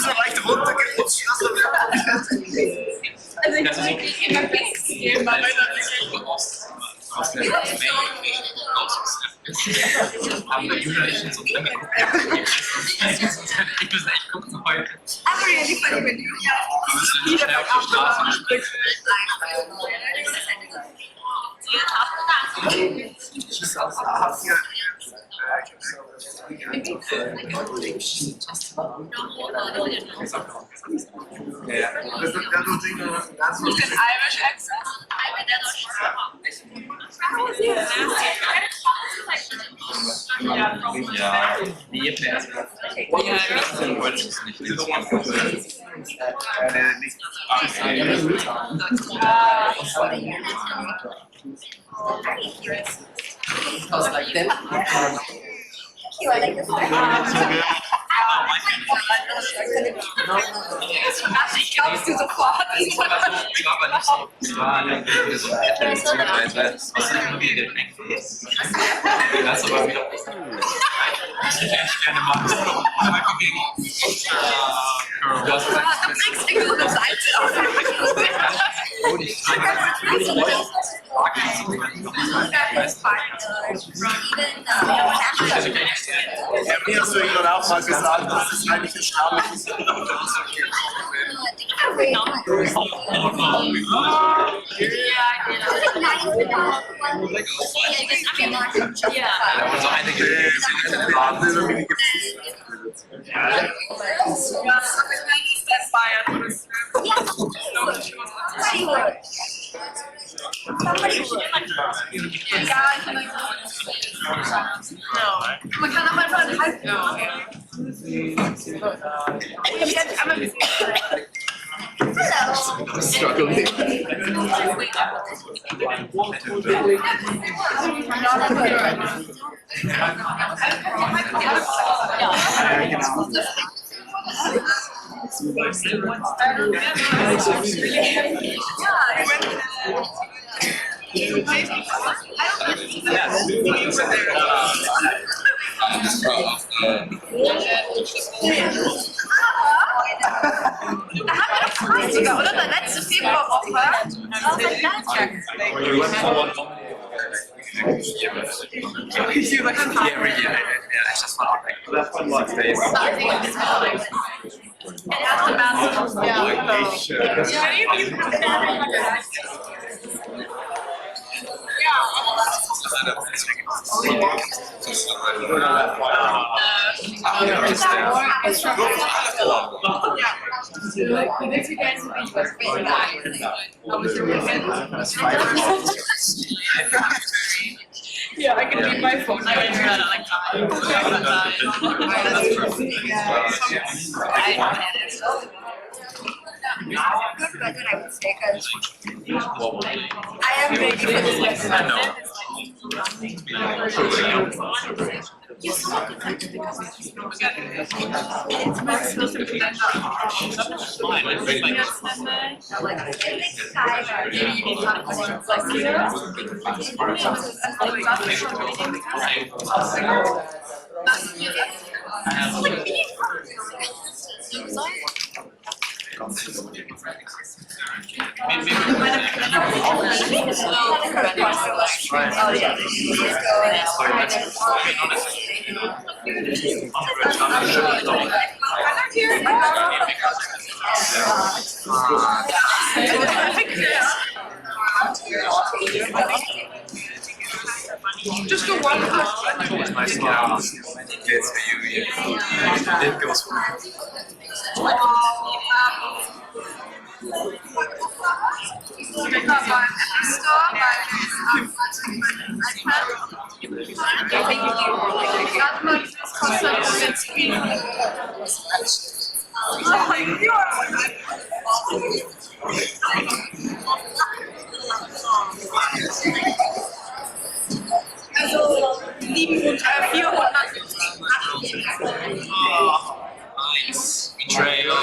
so leicht runtergerutscht. Also ich würde immer Bestes geben, aber haben wir Julia nicht so drin geguckt. Ich muss echt gucken heute. aber really funny when you Wir schnell auf die Straße gespielt. Irish accent. Ja, die Jeppens. Ja, ich wollte es nicht. You are like this. Ich glaubst du sofort. Ich war aber nicht so. Ich war so was ich irgendwie den das aber wieder. Ich hätte echt gerne machen. Du hast gesagt, du kriegst irgendeine Seite auf. Mir hast du irgendwann auch mal gesagt, dass es eigentlich ein schamliches ist. Man kann auch einfach einen halben. Ich hätte einmal ein bisschen. Struggling. Da haben wir doch Fragen sogar, oder? Der letzte Februarwoche. Yeah, I can leave my phone. I would rather like I am ready for this lesson. I know. Just go one It's my smile. It's for you. It goes for Also 400. Nice. Betrayal.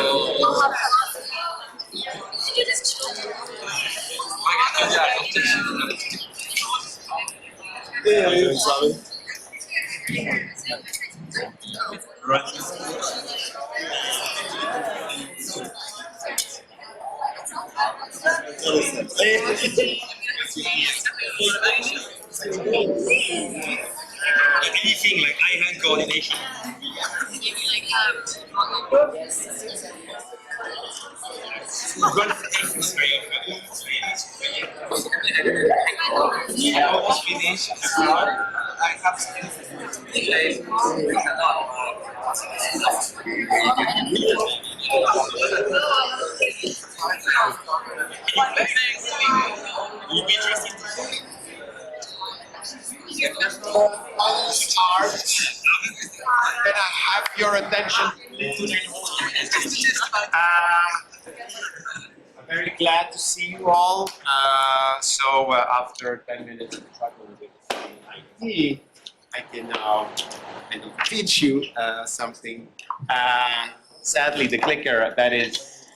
How are you doing, Sami? Anything like eye-hand coordination. Almost finished. I have you'd be interested. Can I have your attention? I'm very glad to see you all. After 10 minutes of trouble with IT, I can now kind of teach you something. Sadly, the clicker, that is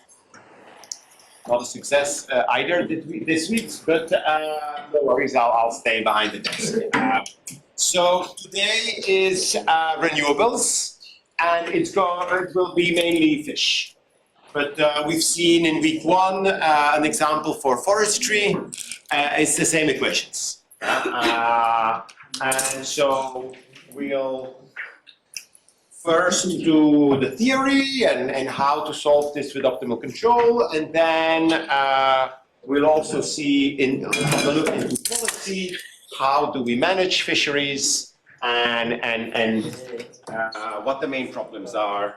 not a success either this week, but no worries, I'll stay behind the desk. So today is renewables, and it will be mainly fish. But we've seen in week 1 an example for forestry. It's the same equations. And so we'll first do the theory and how to solve this with optimal control, and then we'll also see have a look into policy. How do we manage fisheries, and what the main problems are.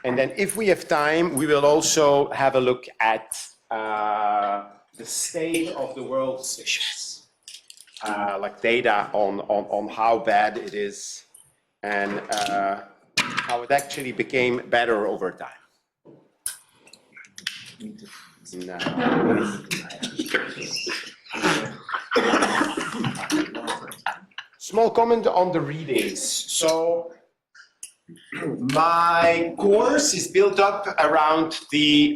And then if we have time, we will also have a look at the state of the world's fisheries, like data on how bad it is and how it actually became better over time. Small comment on the readings. So my course is built up around the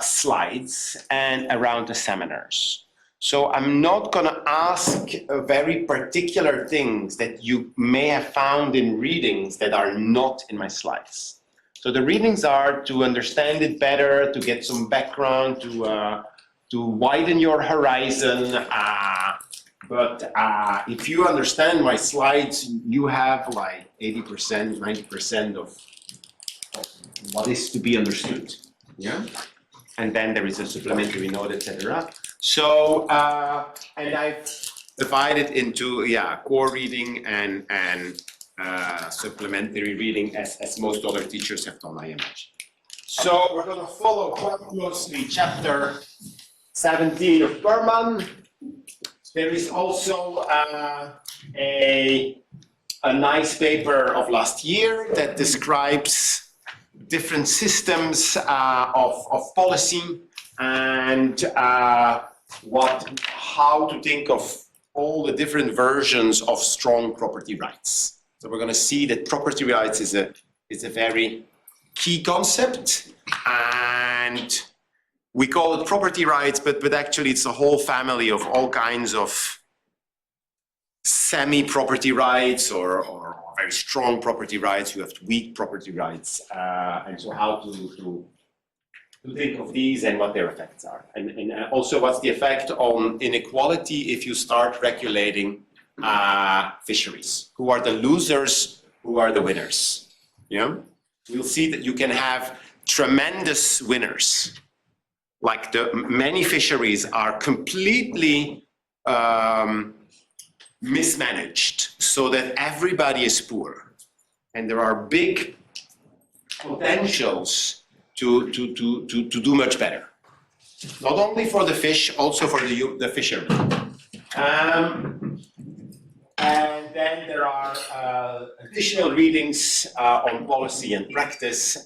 slides and around the seminars. So I'm not going to ask very particular things that you may have found in readings that are not in my slides. So the readings are to understand it better, to get some background, to widen your horizon. But if you understand my slides, you have like 80%, 90% of what is to be understood. Yeah, and then there is a supplementary note, etc. So and I've divided into core reading and supplementary reading as most other teachers have done, I imagine. So we're going to follow quite closely chapter 17 of Berman. There is also a nice paper of last year that describes different systems of policy and how to think of all the different versions of strong property rights. So we're going to see that property rights is a very key concept, and we call it property rights, but actually it's a whole family of all kinds of semi-property rights or very strong property rights. You have weak property rights, and so how to think of these and what their effects are. And also what's the effect on inequality if you start regulating fisheries. Who are the losers, who are the winners? Yeah? We'll see that you can have tremendous winners. Like many fisheries are completely mismanaged so that everybody is poor. And there are big potentials to do much better. Not only for the fish, also for the fishermen. And then there are additional readings on policy and practice.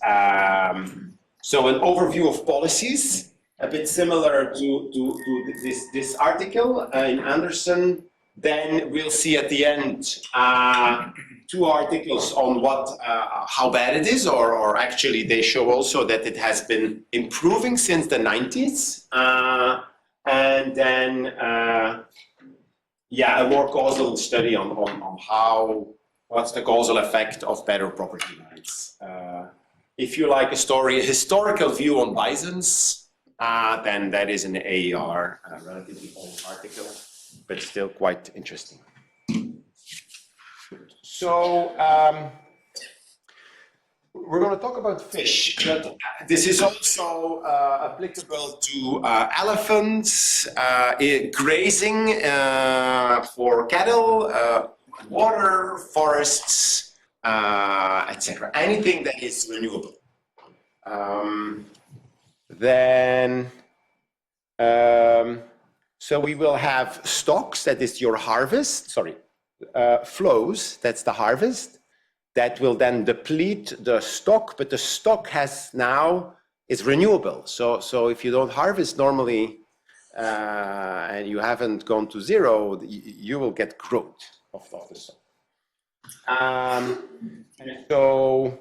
So an overview of policies, a bit similar to this article in Anderson. Then we'll see at the end 2 articles on how bad it is, or actually they show also that it has been improving since the 90s. and then yeah, a more causal study on what's the causal effect of better property lines. If you like a historical view on bisons, then that is an AER, a relatively old article, but still quite interesting. So we're going to talk about fish, but this is also applicable to elephants, grazing for cattle, water, forests, etc. Anything that is renewable. So we will have stocks, that is your harvest, flows, that's the harvest, that will then deplete the stock, but the stock is renewable. So if you don't harvest normally and you haven't gone to zero, you will get growth of the stock. And so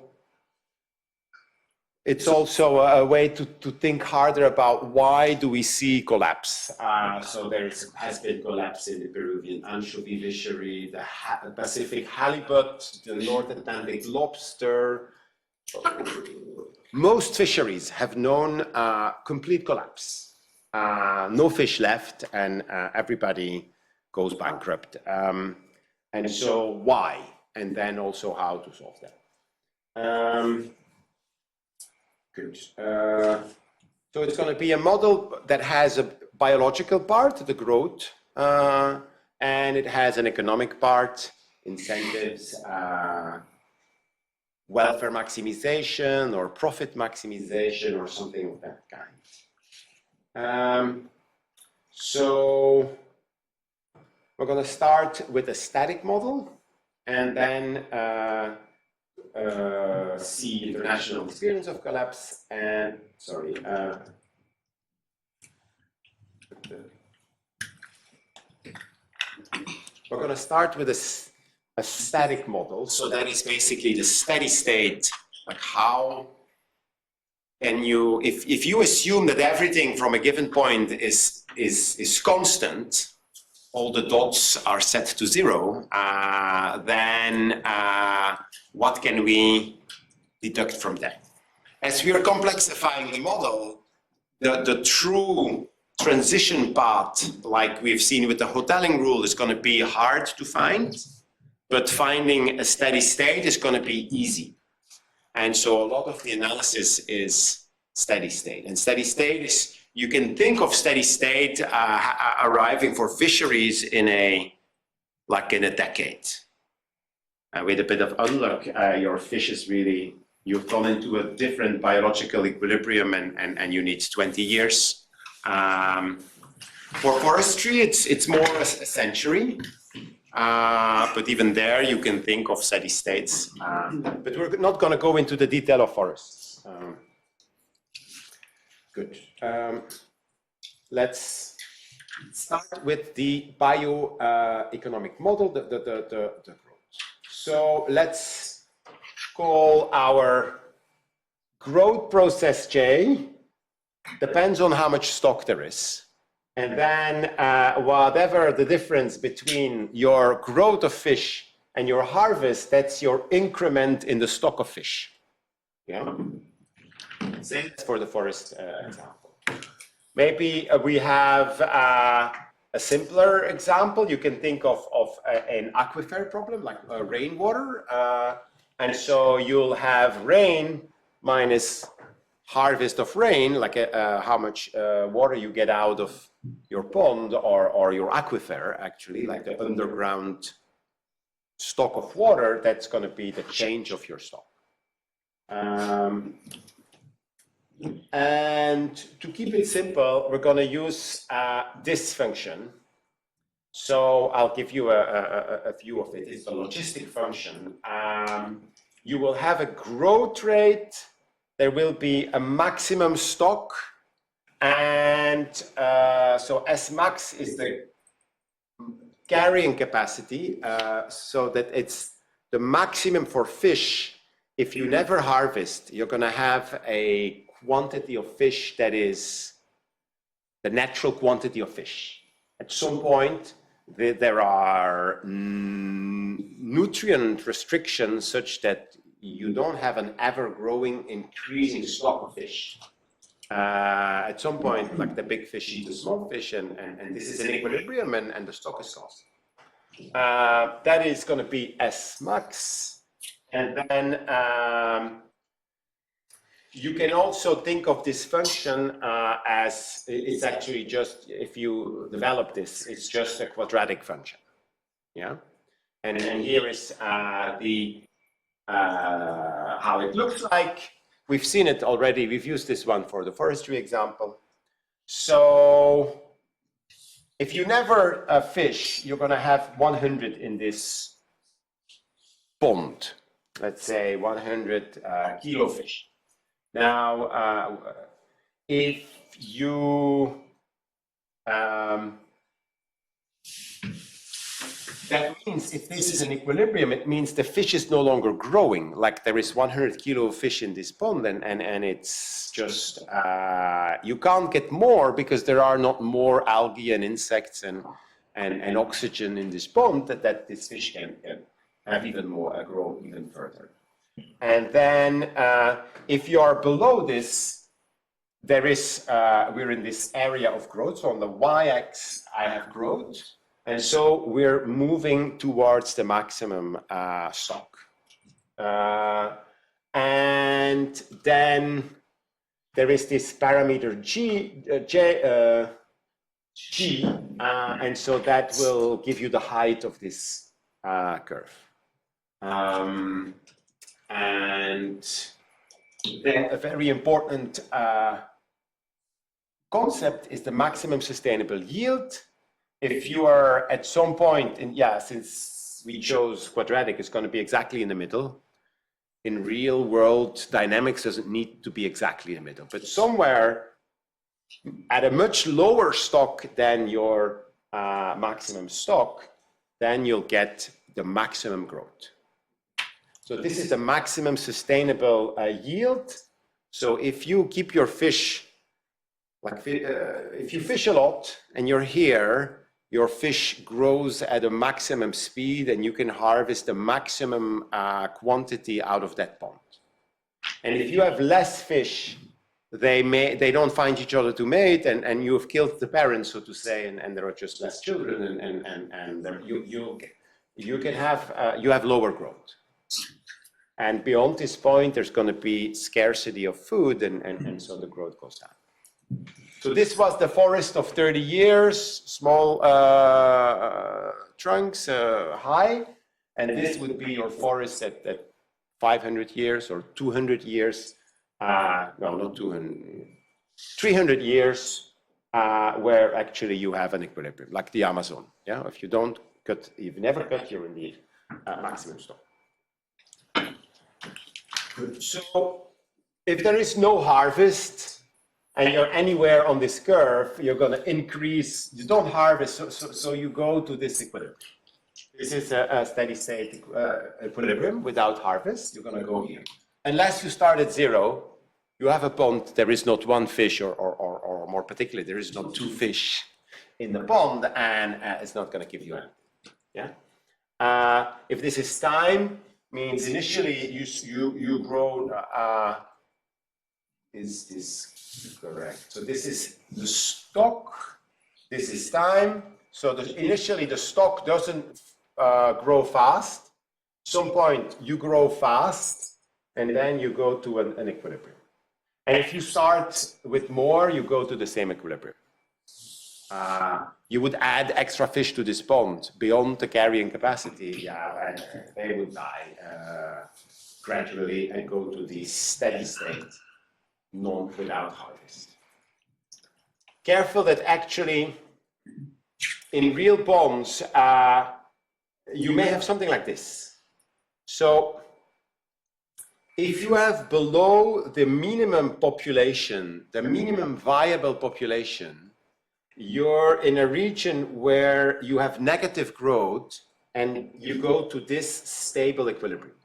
it's also a way to think harder about why do we see collapse. So there has been collapse in the Peruvian anchovy fishery, the Pacific halibut, the North Atlantic lobster. Most fisheries have known complete collapse. No fish left, and everybody goes bankrupt. And so why? And then also how to solve that. Good. So it's going to be a model that has a biological part, the growth, and it has an economic part, incentives, welfare maximization or profit maximization or something of that kind. So we're going to start with a static model and then see international experience of collapse and, we're going to start with a static model. So that is basically the steady state, like how can you, if you assume that everything from a given point is constant, all the dots are set to zero, then what can we deduct from that? As we are complexifying the model, the true transition path, like we've seen with the hoteling rule, is going to be hard to find, but finding a steady state is going to be easy. And so a lot of the analysis is steady state. And steady state is, you can think of steady state arriving for fisheries in a decade. With a bit of unluck, your fish is really, you've gone into a different biological equilibrium and you need 20 years. For forestry, it's more a century. But even there, you can think of steady states. But we're not going to go into the detail of forests. Good. Let's start with the bioeconomic model, the growth. So let's call our growth process J, depends on how much stock there is. And then whatever the difference between your growth of fish and your harvest, that's your increment in the stock of fish. Yeah. Same for the forest example. Maybe we have a simpler example. You can think of an aquifer problem, like rainwater. And so you'll have rain minus harvest of rain, like how much water you get out of your pond or your aquifer, actually, like the underground stock of water. That's going to be the change of your stock. And to keep it simple, we're going to use this function. So I'll give you a view of it. It's a logistic function. You will have a growth rate. There will be a maximum stock. And so S max is the carrying capacity, so that it's the maximum for fish. If you never harvest, you're going to have a quantity of fish that the natural quantity of fish. At some point, there are nutrient restrictions such that you don't have an ever-growing, increasing stock of fish. At some point, like the big fish eat the small fish, and this is in equilibrium, and the stock is lost. That is going to be S max, and then you can also think of this function as it's actually just, if you develop this, it's just a quadratic function. Yeah, and here is how it looks like. We've seen it already. We've used this one for the forestry example. So if you never fish, you're going to have 100 in this pond. Let's say 100 kilo fish. Now, if you that means if this is an equilibrium, it means the fish is no longer growing. Like there is 100 kilo of fish in this pond, and it's just you can't get more because there are not more algae and insects and oxygen in this pond that this fish can have even more, grow even further. And then if you are below this, there is we're in this area of growth. So on the y-axis, I have growth. And so we're moving towards the maximum stock. And then there is this parameter G, and so that will give you the height of this curve. And then a very important concept is the maximum sustainable yield. If you are at some point, since we chose quadratic, it's going to be exactly in the middle. In real world, dynamics doesn't need to be exactly in the middle, but somewhere at a much lower stock than your maximum stock, then you'll get the maximum growth. So this is the maximum sustainable yield. So if you keep your fish, if you fish a lot and you're here, your fish grows at a maximum speed and you can harvest the maximum quantity out of that pond. And if you have less fish, they don't find each other to mate, and you have killed the parents, so to say, and there are just less children, and you have lower growth. And beyond this point, there's going to be scarcity of food, and so the growth goes down. So this was the forest of 30 years, small trunks, high, and this would be your forest at 500 years or 200 years, no, not 200, 300 years, where actually you have an equilibrium, like the Amazon. Yeah, if you don't cut, you've never cut, you're in the maximum stock. So if there is no harvest, and you're anywhere on this curve, you're going to increase. You don't harvest, so you go to this equilibrium. This is a steady state equilibrium without harvest. You're going to go here. Unless you start at zero, you have a pond, there is not one fish, or more particularly, there is not two fish in the pond, and it's not going to give you anything. Yeah? If this is time, means initially you grow, is this correct? So this is the stock, this is time. So initially the stock doesn't grow fast. Some point you grow fast, and then you go to an equilibrium. And if you start with more, you go to the same equilibrium. You would add extra fish to this pond beyond the carrying capacity, and they would die gradually and go to the steady state, without harvest. Careful that actually in real ponds, you may have something like this. So if you have below the minimum population, the minimum viable population, you're in a region where you have negative growth and you go to this stable equilibrium.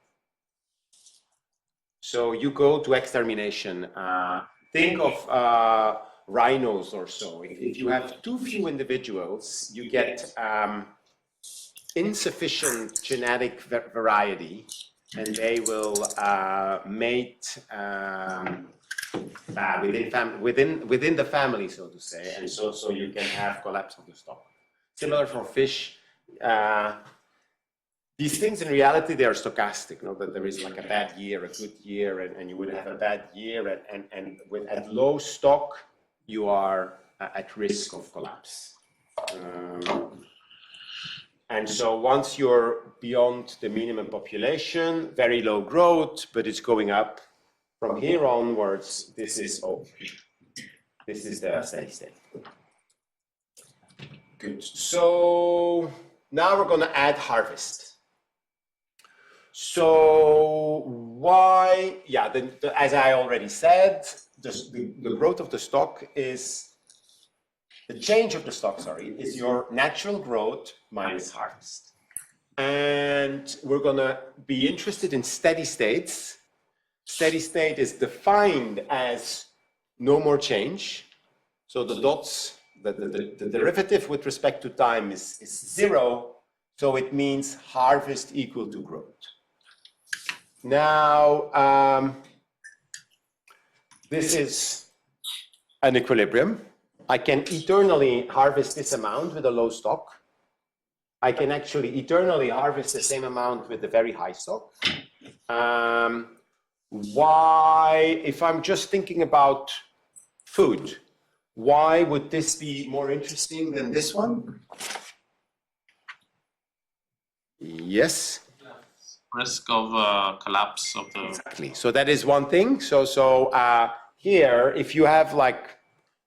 So you go to extermination. Think of rhinos or so. If you have too few individuals, you get insufficient genetic variety, and they will mate within the family, so to say, and so you can have collapse of the stock. Similar for fish. These things in reality, they are stochastic, not that there is like a bad year, a good year, and you would have a bad year, and at low stock, you are at risk of collapse. And so once you're beyond the minimum population, very low growth, but it's going up from here onwards, this is the steady state. Good. So now we're going to add harvest. So why, yeah, as I already said, the growth of the stock is, the change of the stock, sorry, is your natural growth minus harvest. And we're going to be interested in steady states. Steady state is defined as no more change. So the dots, the derivative with respect to time is 0. So it means harvest equal to growth. Now, this is an equilibrium. I can eternally harvest this amount with a low stock. I can actually eternally harvest the same amount with a very high stock. Why, if I'm just thinking about food, why would this be more interesting than this one? Yes? Risk of collapse of the... Exactly. So that is one thing. So here, if you have like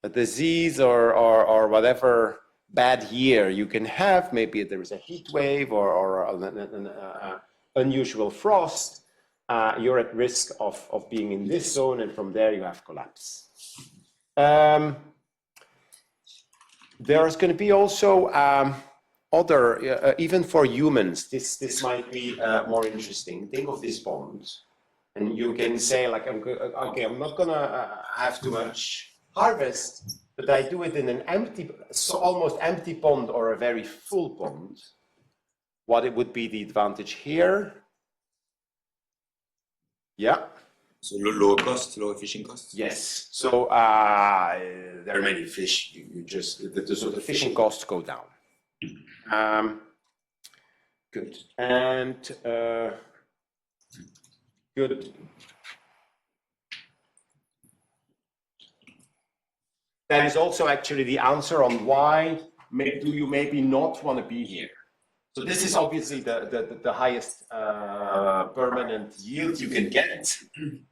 a disease or whatever bad year you can have, maybe there is a heat wave or an unusual frost, you're at risk of being in this zone, and from there you have collapse. There's going to be also other, even for humans, this might be more interesting. Think of this pond, and you can say like, okay, I'm not going to have too much harvest, but I do it in an empty, so almost empty pond or a very full pond. What it would be the advantage here? Yeah. So lower cost, lower fishing costs? Yes. So there are many fish. You just, so the fishing costs go down. Good. And good. That is also actually the answer on why do you maybe not want to be here. So this is obviously the highest permanent yield you can get.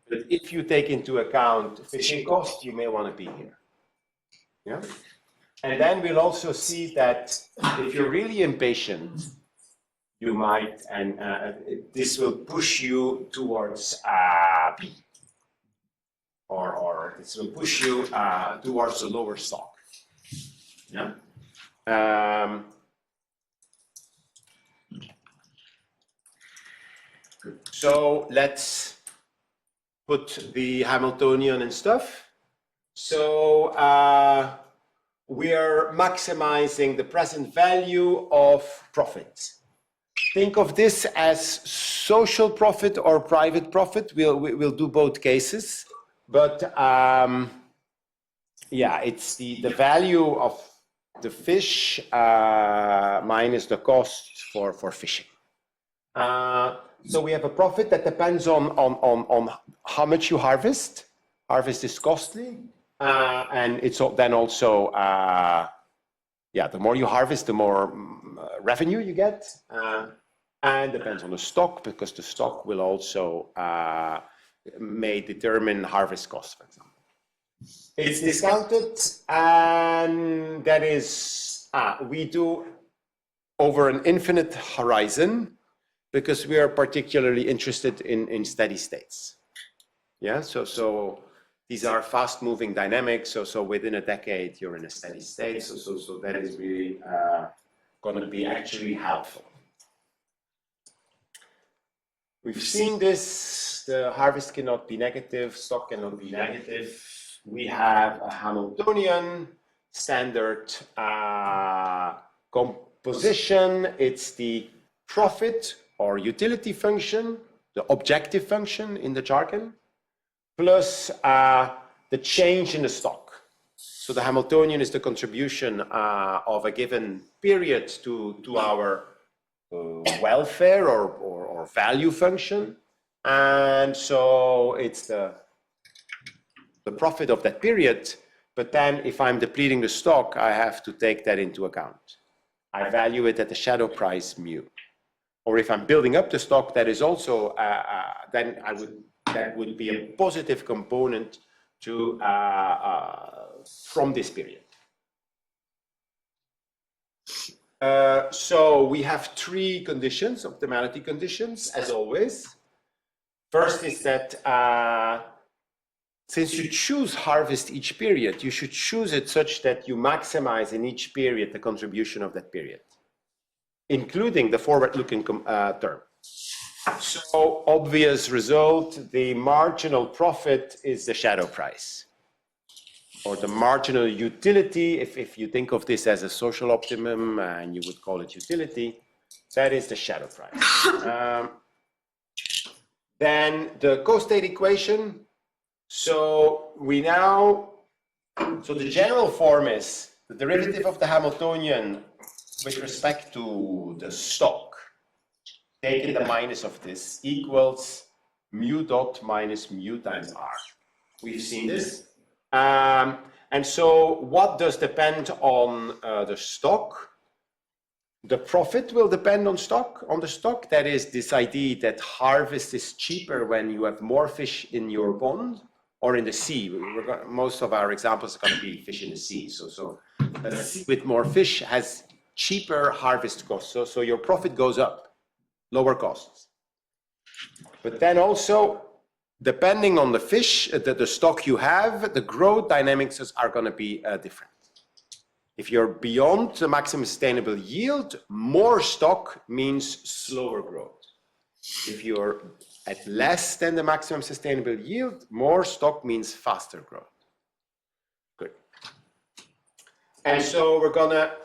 But if you take into account fishing cost, you may want to be here. Yeah. And then we'll also see that if you're really impatient, you might, and this will push you towards B. Or this will push you towards the lower stock. Yeah. So let's put the Hamiltonian and stuff. So we are maximizing the present value of profit. Think of this as social profit or private profit. We'll do both cases. But yeah, it's the value of the fish minus the cost for fishing. So we have a profit that depends on how much you harvest. Harvest is costly, and it's then also yeah, the more you harvest, the more revenue you get, and depends on the stock, because the stock will also may determine harvest cost, for example. It's discounted, and that is, we do over an infinite horizon, because we are particularly interested in steady states. Yeah, so these are fast-moving dynamics, so within a decade, you're in a steady state, so that is really going to be actually helpful. We've seen this, the harvest cannot be negative, stock cannot be negative. we have a Hamiltonian standard composition. It's the profit or utility function, the objective function in the jargon, plus the change in the stock. So the Hamiltonian is the contribution of a given period to our welfare or value function. And so it's the profit of that period. But then if I'm depleting the stock, I have to take that into account. I value it at the shadow price mu. Or if I'm building up the stock, that is also, then that would be a positive component to from this period. So we have three conditions, optimality conditions, as always. First is that since you choose harvest each period, you should choose it such that you maximize in each period the contribution of that period, including the forward-looking term. So obvious result, the marginal profit is the shadow price, or the marginal utility, if you think of this as a social optimum and you would call it utility, that is the shadow price. Then the co-state equation. So the general form is the derivative of the Hamiltonian with respect to the stock, taking the minus of this, equals mu dot minus mu times r. We've seen this. And so what does depend on the stock? The profit will depend on the stock. That is this idea that harvest is cheaper when you have more fish in your pond or in the sea. Most of our examples are going to be fish in the sea. So a sea with more fish has cheaper harvest costs. So your profit goes up, lower costs. But then also, depending on the fish, the stock you have, the growth dynamics are going to be different. If you're beyond the maximum sustainable yield, more stock means slower growth. If you're at less than the maximum sustainable yield, more stock means faster growth. Good. And so we're going to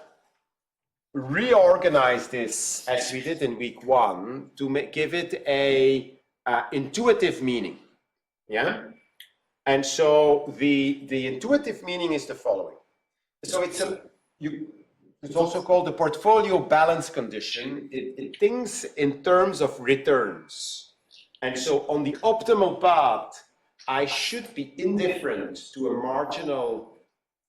reorganize this as we did in week 1 to give it a intuitive meaning. Yeah? And so the intuitive meaning is the following. So it's also called the portfolio balance condition. It thinks in terms of returns. And so on the optimal path, I should be indifferent to a marginal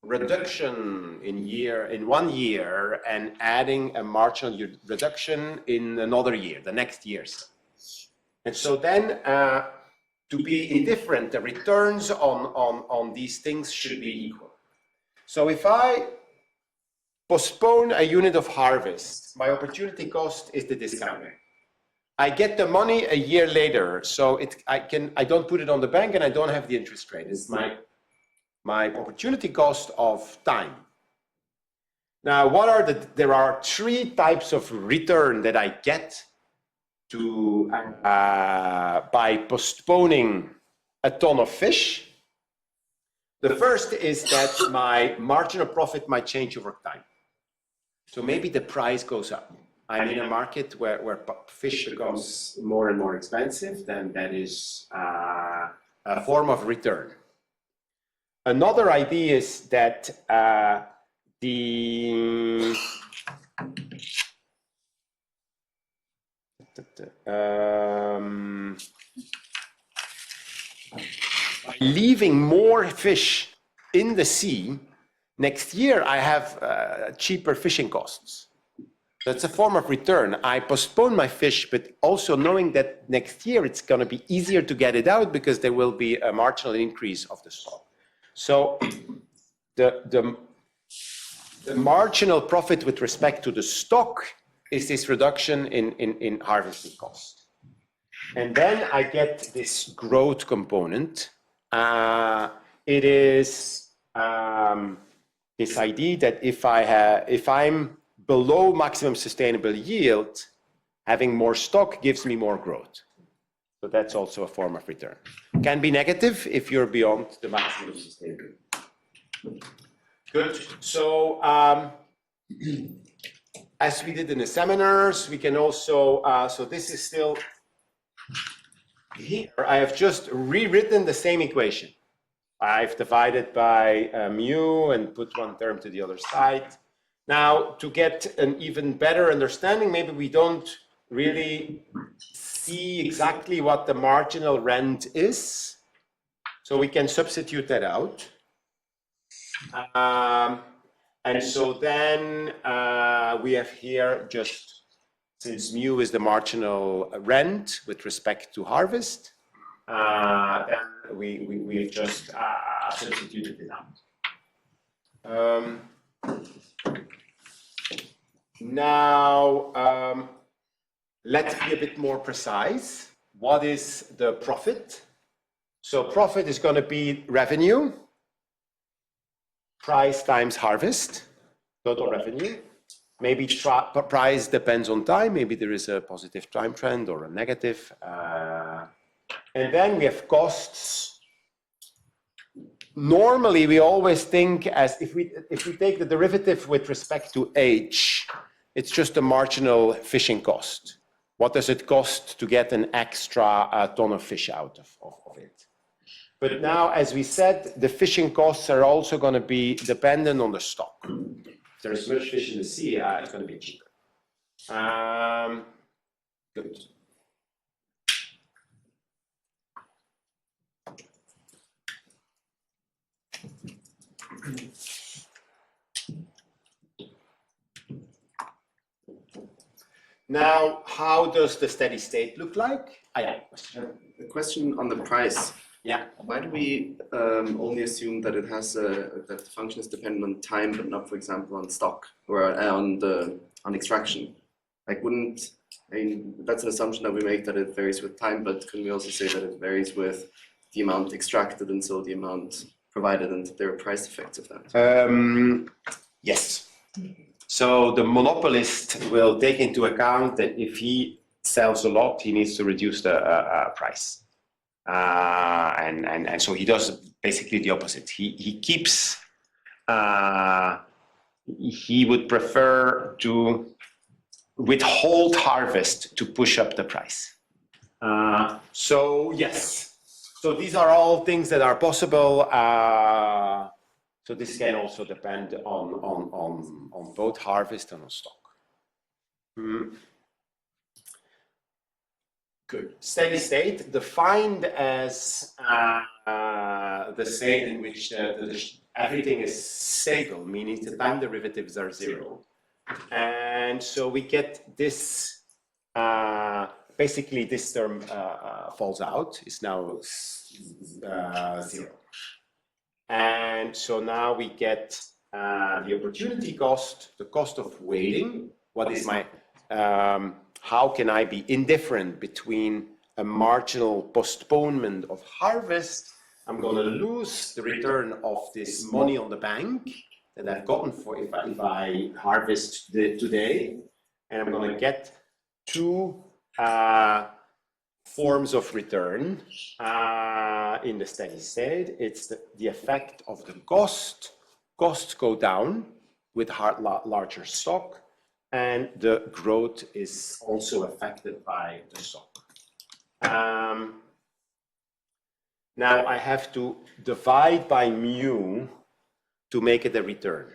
reduction in 1 year and adding a marginal reduction in another year, the next years. And so then to be indifferent, the returns on these things should be equal. So if I postpone a unit of harvest, my opportunity cost is the discount rate. I get the money a year later, so I don't put it on the bank and I don't have the interest rate. It's my opportunity cost of time. Now, there are 3 types of return that I get to by postponing a ton of fish. The first is that my marginal profit might change over time. So maybe the price goes up. I'm in a market where fish becomes more and more expensive, then that is a form of return. Another idea is that leaving more fish in the sea, next year I have cheaper fishing costs. That's a form of return. I postpone my fish, but also knowing that next year it's going to be easier to get it out because there will be a marginal increase of the stock. So the marginal profit with respect to the stock is this reduction in harvesting cost. And then I get this growth component. It is this idea that if I'm below maximum sustainable yield, having more stock gives me more growth. So that's also a form of return. Can be negative if you're beyond the maximum sustainable Good. So as we did in the seminars, we can also, so this is still here. I have just rewritten the same equation. I've divided by mu and put one term to the other side. Now, to get an even better understanding, maybe we don't really see exactly what the marginal rent is. So we can substitute that out. And so then we have here just, since mu is the marginal rent with respect to harvest, then we've just substituted it out. Now, let's be a bit more precise. What is the profit? So profit is going to be revenue, price times harvest, total revenue. Maybe price depends on time. Maybe there is a positive time trend or a negative. And then we have costs. Normally, we always think as if we take the derivative with respect to age, it's just a marginal fishing cost. What does it cost to get an extra ton of fish out of it? But now, as we said, the fishing costs are also going to be dependent on the stock. If there's much fish in the sea, it's going to be cheaper. Good. Now, how does the steady state look like? Yeah, question. A question on the price. Yeah. Why do we only assume that it has that the function is dependent on time, but not, for example, on stock or on extraction? Like, that's an assumption that we make that it varies with time, but couldn't we also say that it varies with the amount extracted and so the amount provided, and there are price effects of that? Yes. So the monopolist will take into account that if he sells a lot, he needs to reduce the price. And so he does basically the opposite. He keeps, he would prefer to withhold harvest to push up the price. So yes, so these are all things that are possible. So this can also depend on both harvest and on stock. Good. Steady state, defined as the state in which everything is stable, meaning the time derivatives are zero. And so we get this, basically this term falls out, is now zero. And so now we get the opportunity cost, the cost of waiting. What is my, how can I be indifferent between a marginal postponement of harvest? I'm going to lose the return of this money on the bank that I've gotten for if I harvest today, and I'm going to get two forms of return in the steady state. It's the effect of the cost. Costs go down with larger stock, and the growth is also affected by the stock. Now I have to divide by mu to make it a return.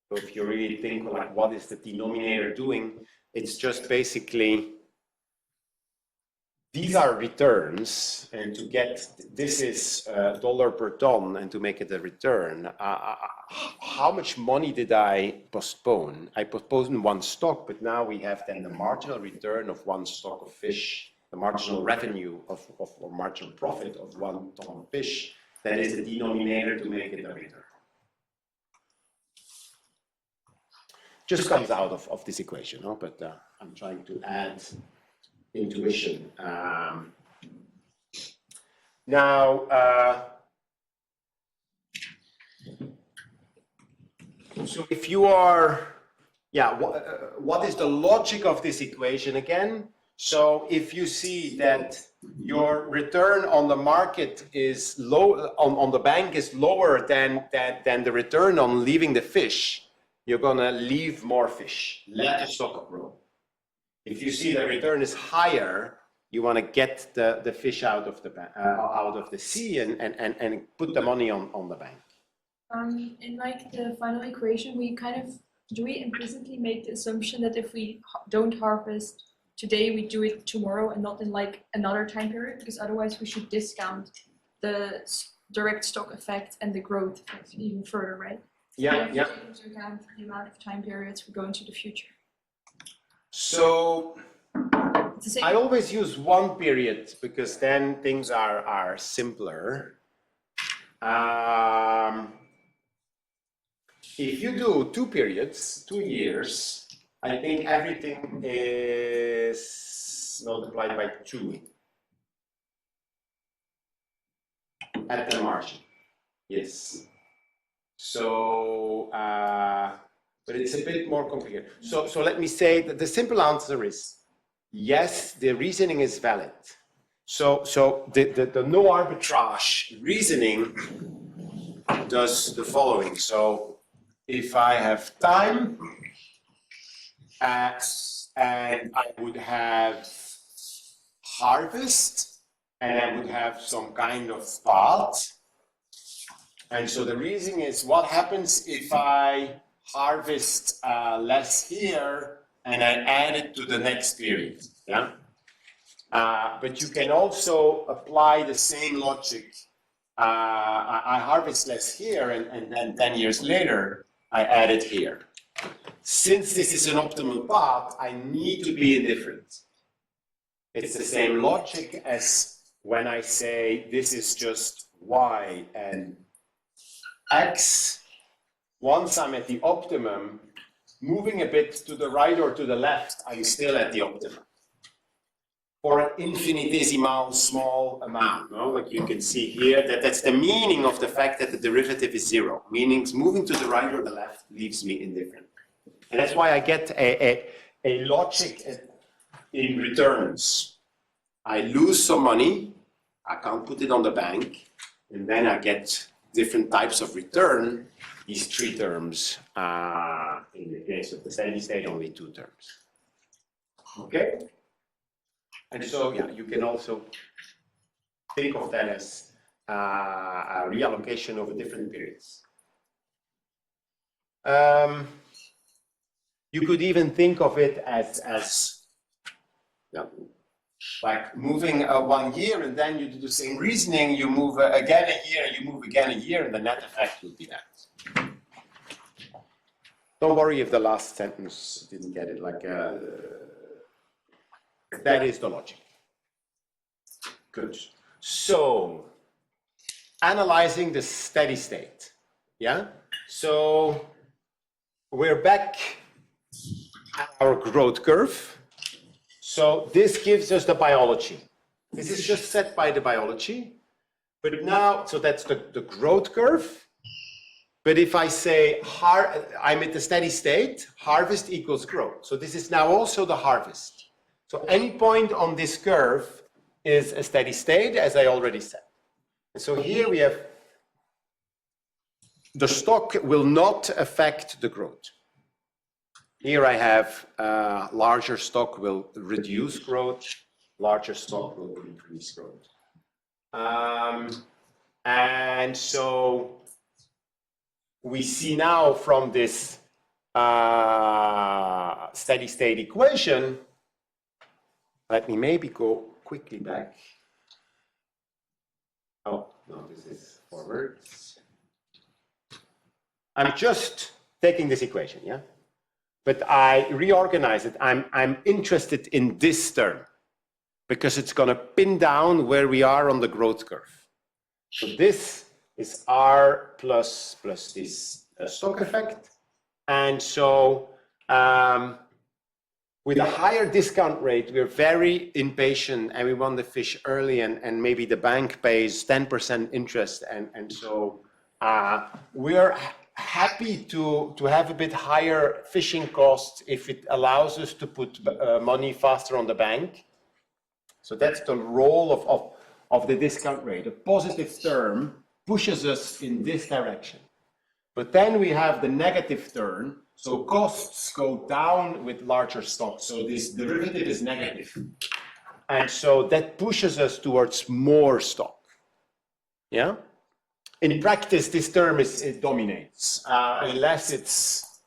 So if you really think like what is the denominator doing, it's just basically these are returns, and to get this is dollar per ton, and to make it a return, how much money did I postpone? I postponed one stock, but now we have then the marginal return of one stock of fish, the marginal revenue or marginal profit of 1 ton of fish. That is the denominator to make it a return. Just comes out of this equation, no? But I'm trying to add intuition. Now, so if you are, yeah, what is the logic of this equation again? So if you see that your return on the market is low, on the bank is lower than the return on leaving the fish, you're gonna leave more fish, let the stock grow. If you see the return is higher, you want to get the fish out of the sea and put the money on the bank. In like the final equation, do we implicitly make the assumption that if we don't harvest today, we do it tomorrow and not in like another time period? Because otherwise we should discount the direct stock effect and the growth effect even further, right? Yeah, so yeah. Take into account the amount of time periods we go into the future. So I always use one period because then things are simpler. If you do 2 periods, 2 years, I think everything is multiplied by 2 at the margin. Yes. So, but it's a bit more complicated. So let me say that the simple answer is yes, the reasoning is valid. So the no arbitrage reasoning does the following. So if I have time and I would have harvest and I would have some kind of path. And so the reason is what happens if I harvest less here and I add it to the next period. Yeah. But you can also apply the same logic. I harvest less here and then 10 years later I add it here. Since this is an optimal path, I need to be indifferent. It's the same logic as when I say this is just y and x. Once I'm at the optimum, moving a bit to the right or to the left, I'm still at the optimum. For an infinitesimal small amount, no? Like you can see here, that's the meaning of the fact that the derivative is 0. Meaning moving to the right or the left leaves me indifferent. And that's why I get a logic in returns. I lose some money, I can't put it on the bank, and then I get different types of return, these 3 terms, in the case of the steady state, only 2 terms. Okay? And so, yeah, you can also think of that as a reallocation over different periods. You could even think of it as yeah, like moving 1 year and then you do the same reasoning, you move again a year, you move again a year, and the net effect would be that. Don't worry if the last sentence didn't get it, like that is the logic. Good. So, analyzing the steady state, yeah? So, we're back at our growth curve. So this gives us the biology. This is just set by the biology. But now, so that's the growth curve. But if I say I'm at the steady state, harvest equals growth. So this is now also the harvest. So any point on this curve is a steady state, as I already said. And so here we have the stock will not affect the growth. Here I have larger stock will reduce growth, larger stock will increase growth. And so we see now from this steady state equation, let me maybe go quickly back. Oh, no, this is forward. I'm just taking this equation, yeah? But I reorganize it. I'm interested in this term because it's going to pin down where we are on the growth curve. So this is R plus this stock effect. And so with a higher discount rate, we're very impatient and we want the fish early and maybe the bank pays 10% interest. And so we're happy to have a bit higher fishing costs if it allows us to put money faster on the bank. So that's the role of the discount rate. A positive term pushes us in this direction. But then we have the negative turn, so costs go down with larger stock. So this derivative is negative. And so that pushes us towards more stock. Yeah? In practice, this term it dominates, unless it's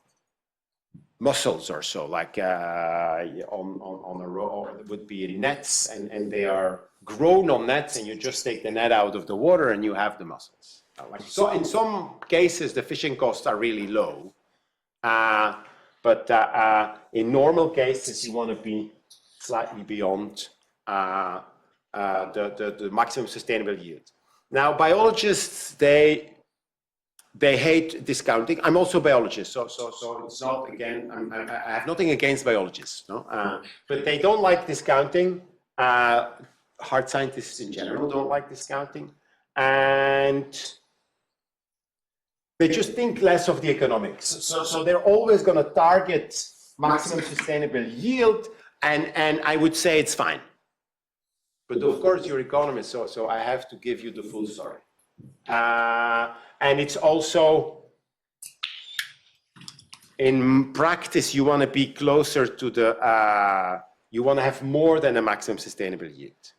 muscles or so, like on a row, it would be in nets, and they are grown on nets, and you just take the net out of the water and you have the mussels. So in some cases, the fishing costs are really low, but in normal cases, you want to be slightly beyond the maximum sustainable yield. Now, biologists, they hate discounting. I'm also a biologist, so it's not, again, I have nothing against biologists, no? But they don't like discounting. Hard scientists in general don't like discounting. And they just think less of the economics. So they're always going to target maximum sustainable yield, and I would say it's fine. But of course, you're economists, so I have to give you the full story. And it's also, in practice, you want to be closer to the, you want to have more than a maximum sustainable yield.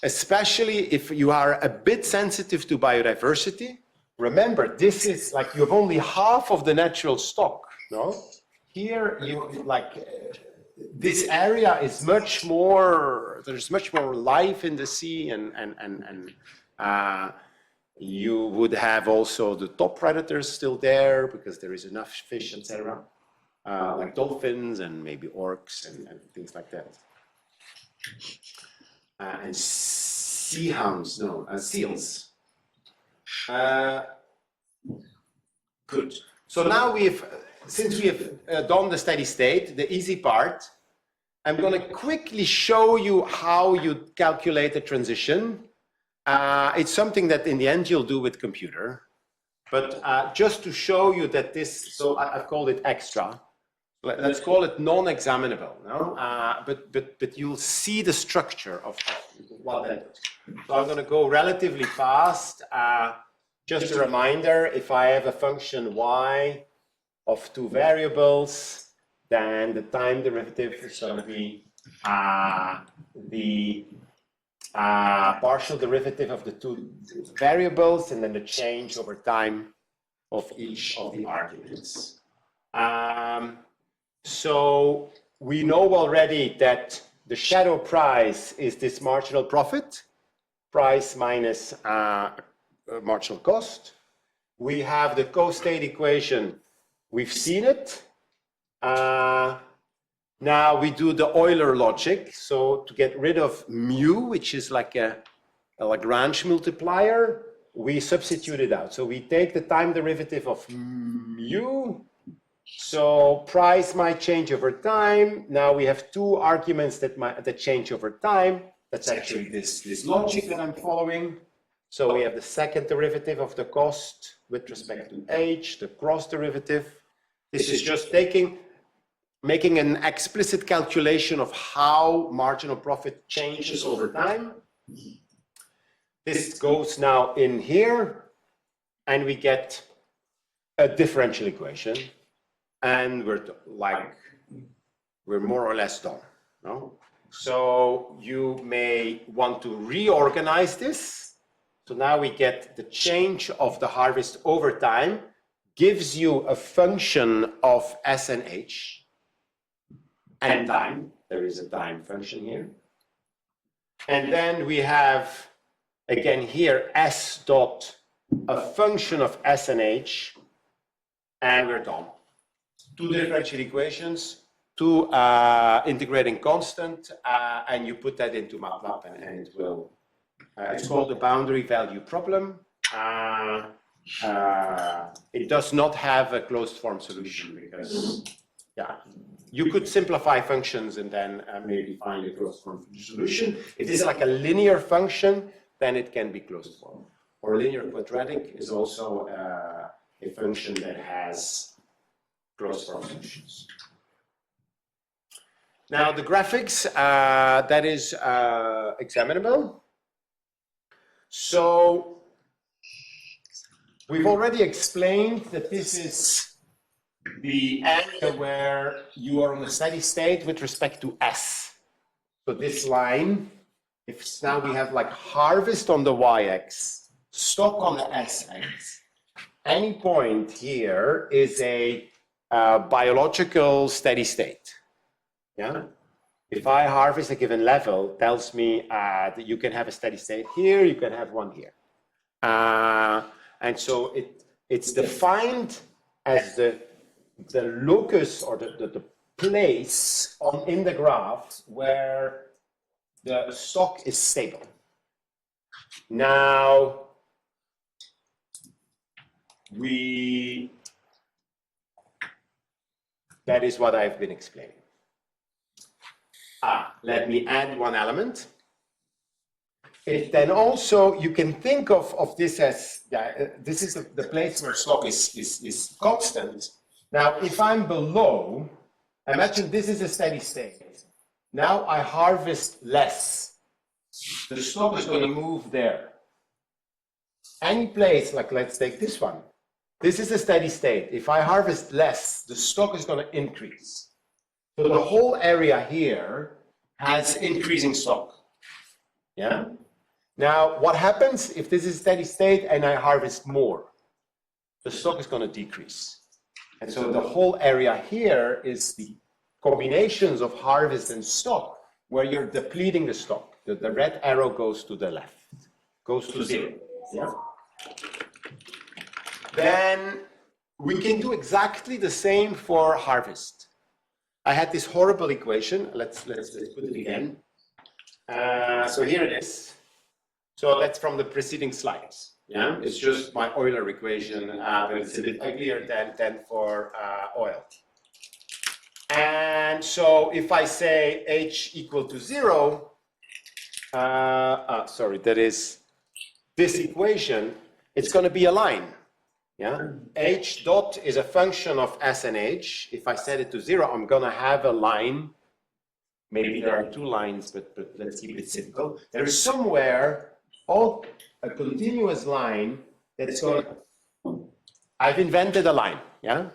Especially if you are a bit sensitive to biodiversity. Remember, this is like you have only half of the natural stock, no? Here, you like, this area is much more, there's much more life in the sea, and you would have also the top predators still there because there is enough fish, etc. Like dolphins and maybe orcs and things like that. And sea hounds, no, seals. Good. So now since we have done the steady state, the easy part, I'm going to quickly show you how you calculate the transition. It's something that in the end you'll do with computer, but just to show you that this, so I've called it extra. Let's call it non-examinable, no? But you'll see the structure of what that is. So I'm going to go relatively fast. Just a reminder, if I have a function y of two variables, then the time derivative is going to be the partial derivative of the two variables, and then the change over time of each of the arguments. So we know already that the shadow price is this marginal profit, price minus marginal cost. We have the co-state equation. We've seen it. Now we do the Euler logic. So to get rid of mu, which is like a Lagrange multiplier, we substitute it out. So we take the time derivative of mu. So price might change over time. Now we have two arguments that change over time. That's actually this logic that I'm following. So we have the second derivative of the cost with respect to h, the cross derivative. This is just making an explicit calculation of how marginal profit changes over time. This goes now in here, and we get a differential equation, and we're more or less done. No? So you may want to reorganize this. So now we get the change of the harvest over time gives you a function of S and H and time. There is a time function here. And then we have, again here, S dot, a function of S and H, and we're done. Two differential equations, two integrating constant, and you put that into MATLAB, and it will. It's called the boundary value problem. It does not have a closed form solution because, yeah, you could simplify functions and then maybe find a closed form solution. If this is like a linear function, then it can be closed form. Or linear quadratic is also a function that has closed form solutions. Now the graphics, that is examinable. So we've already explained that this is the area where you are on a steady state with respect to S. So this line, if now we have like harvest on the y-axis, stock on the s-axis, any point here is a biological steady state. Yeah. If I harvest a given level, tells me that you can have a steady state here, you can have one here. And so it's defined as the locus or the place in the graph where the stock is stable. Now, that is what I've been explaining. Let me add one element. Then also you can think of this as, this is the place where stock is constant. Now, if I'm below, imagine this is a steady state. Now I harvest less. The stock is going to move there. Any place, like let's take this one. This is a steady state. If I harvest less, the stock is going to increase. So the whole area here has increasing stock. Yeah. Now, what happens if this is steady state and I harvest more? The stock is going to decrease. And so the whole area here is the combinations of harvest and stock where you're depleting the stock. The red arrow goes to the left, goes to 0. Yeah. Then we can do exactly the same for harvest. I had this horrible equation. Let's put it again. So here it is. So that's from the preceding slides. Yeah, it's just my Euler equation, but it's a bit uglier than for oil. And so if I say H equal to 0, sorry, that is this equation, it's going to be a line. Yeah, H dot is a function of S and H. If I set it to 0, I'm going to have a line. Maybe there are 2 lines, but let's keep it simple. There is somewhere a continuous line that's going to, I've invented a line, yeah?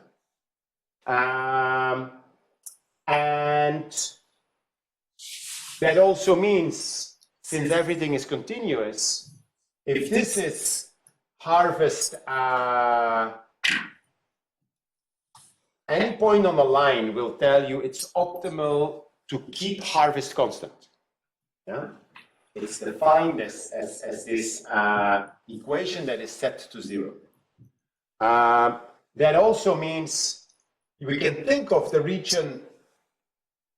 And that also means, since everything is continuous, if this is harvest, any point on the line will tell you it's optimal to keep harvest constant, yeah? It's defined as this equation that is set to 0. That also means we can think of the region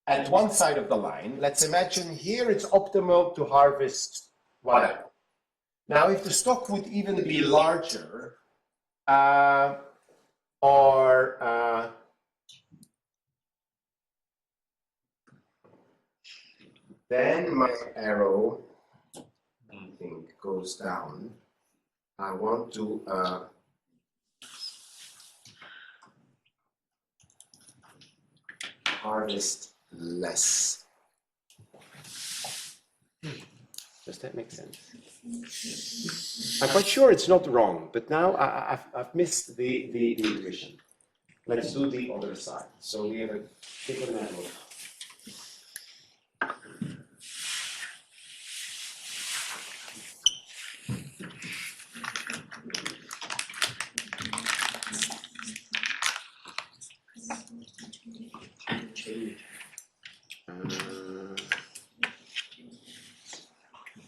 at one side of the line. Let's imagine here it's optimal to harvest whatever. Now, if the stock would even be larger, then my arrow, I think, goes down. I want to harvest less. Does that make sense? I'm quite sure it's not wrong, but now I've missed the intuition. Let's do the other side. So we have a different arrow.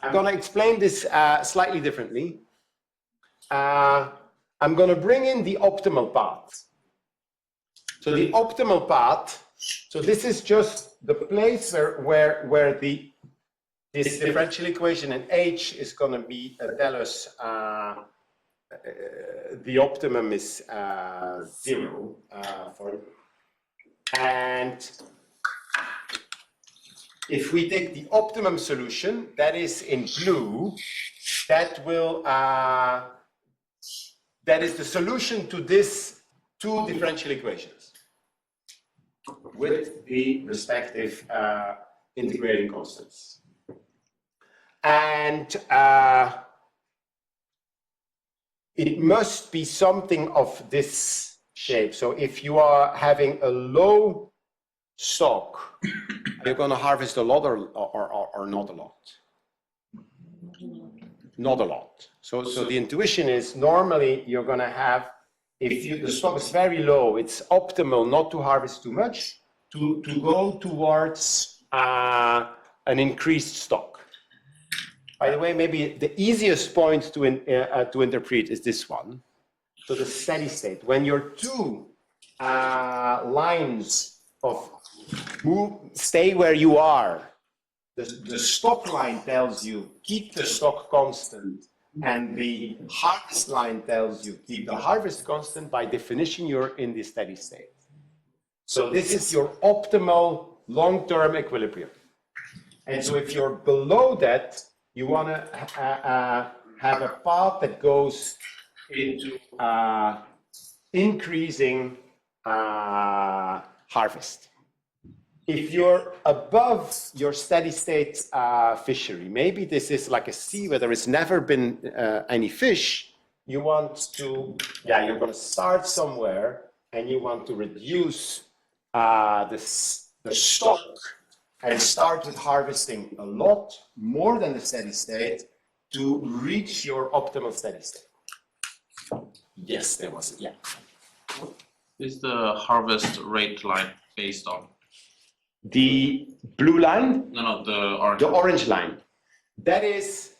I'm going to explain this slightly differently. I'm going to bring in the optimal path. So the optimal path, so this is just the place where this differential equation and H is going to be tell us the optimum is 0 and if we take the optimum solution, that is in blue, that is the solution to these 2 differential equations. with the respective integrating constants. And it must be something of this shape. So if you are having a low stock, you're going to harvest a lot or not a lot? Not a lot. So the intuition is normally you're going to have, if the stock is very low, it's optimal not to harvest too much, to go towards an increased stock. By the way, maybe the easiest point to interpret is this one. So the steady state. When your two lines of stay where you are, the stock line tells you keep the stock constant, and the harvest line tells you keep the harvest constant. By definition, you're in the steady state. So this is your optimal long-term equilibrium. And so if you're below that, you want to have a path that goes into increasing harvest. If you're above your steady state fishery, maybe this is like a sea where there has never been any fish, you want to, you're going to start somewhere and you want to reduce the stock and start with harvesting a lot more than the steady state to reach your optimal steady state. Yes, there was, Is the harvest rate line based on? The blue line? No, the orange. The orange line. That is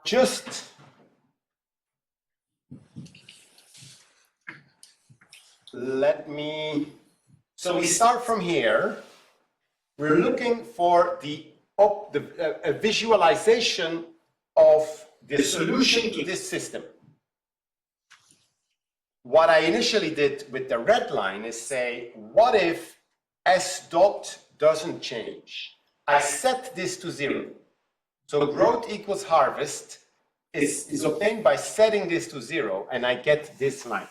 just let me. So we start from here. We're looking for a visualization of the solution to this system. What I initially did with the red line is say, what if S dot doesn't change? I set this to 0. So growth equals harvest is obtained by setting this to 0, and I get this line.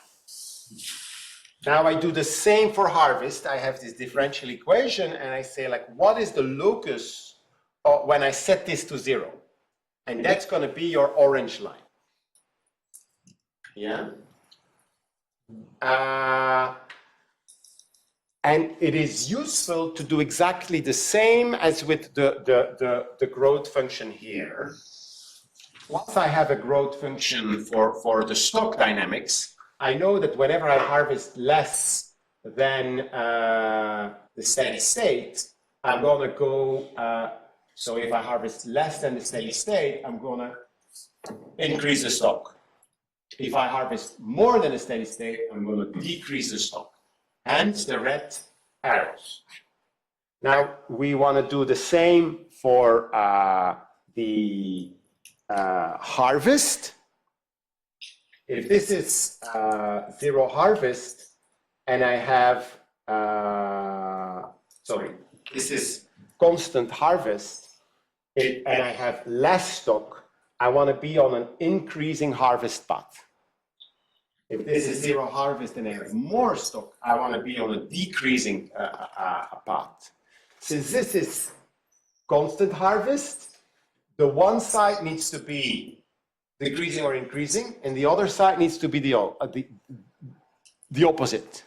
Now I do the same for harvest. I have this differential equation, and I say, like, what is the locus when I set this to 0? And that's going to be your orange line. Yeah? And it is useful to do exactly the same as with the growth function here. Once I have a growth function for the stock dynamics, I know that whenever I harvest less than the steady state, I'm going to go, so if I harvest less than the steady state, I'm going to increase the stock. If I harvest more than a steady state, I'm going to decrease the stock. Hence the red arrows. Now we want to do the same for the harvest. If this is 0 harvest and I have, this is constant harvest and I have less stock, I want to be on an increasing harvest path. If this is 0 harvest and I have more stock, I want to be on a decreasing path. Since this is constant harvest, the one side needs to be decreasing or increasing, and the other side needs to be the opposite.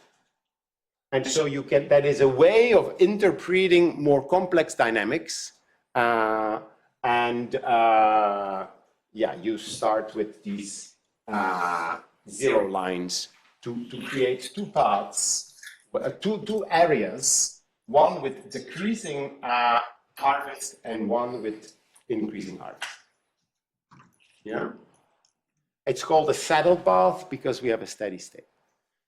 And so you can, that is a way of interpreting more complex dynamics. You start with these 0 lines to create two paths, two areas, one with decreasing harvest and one with increasing harvest. Yeah? It's called a saddle path because we have a steady state.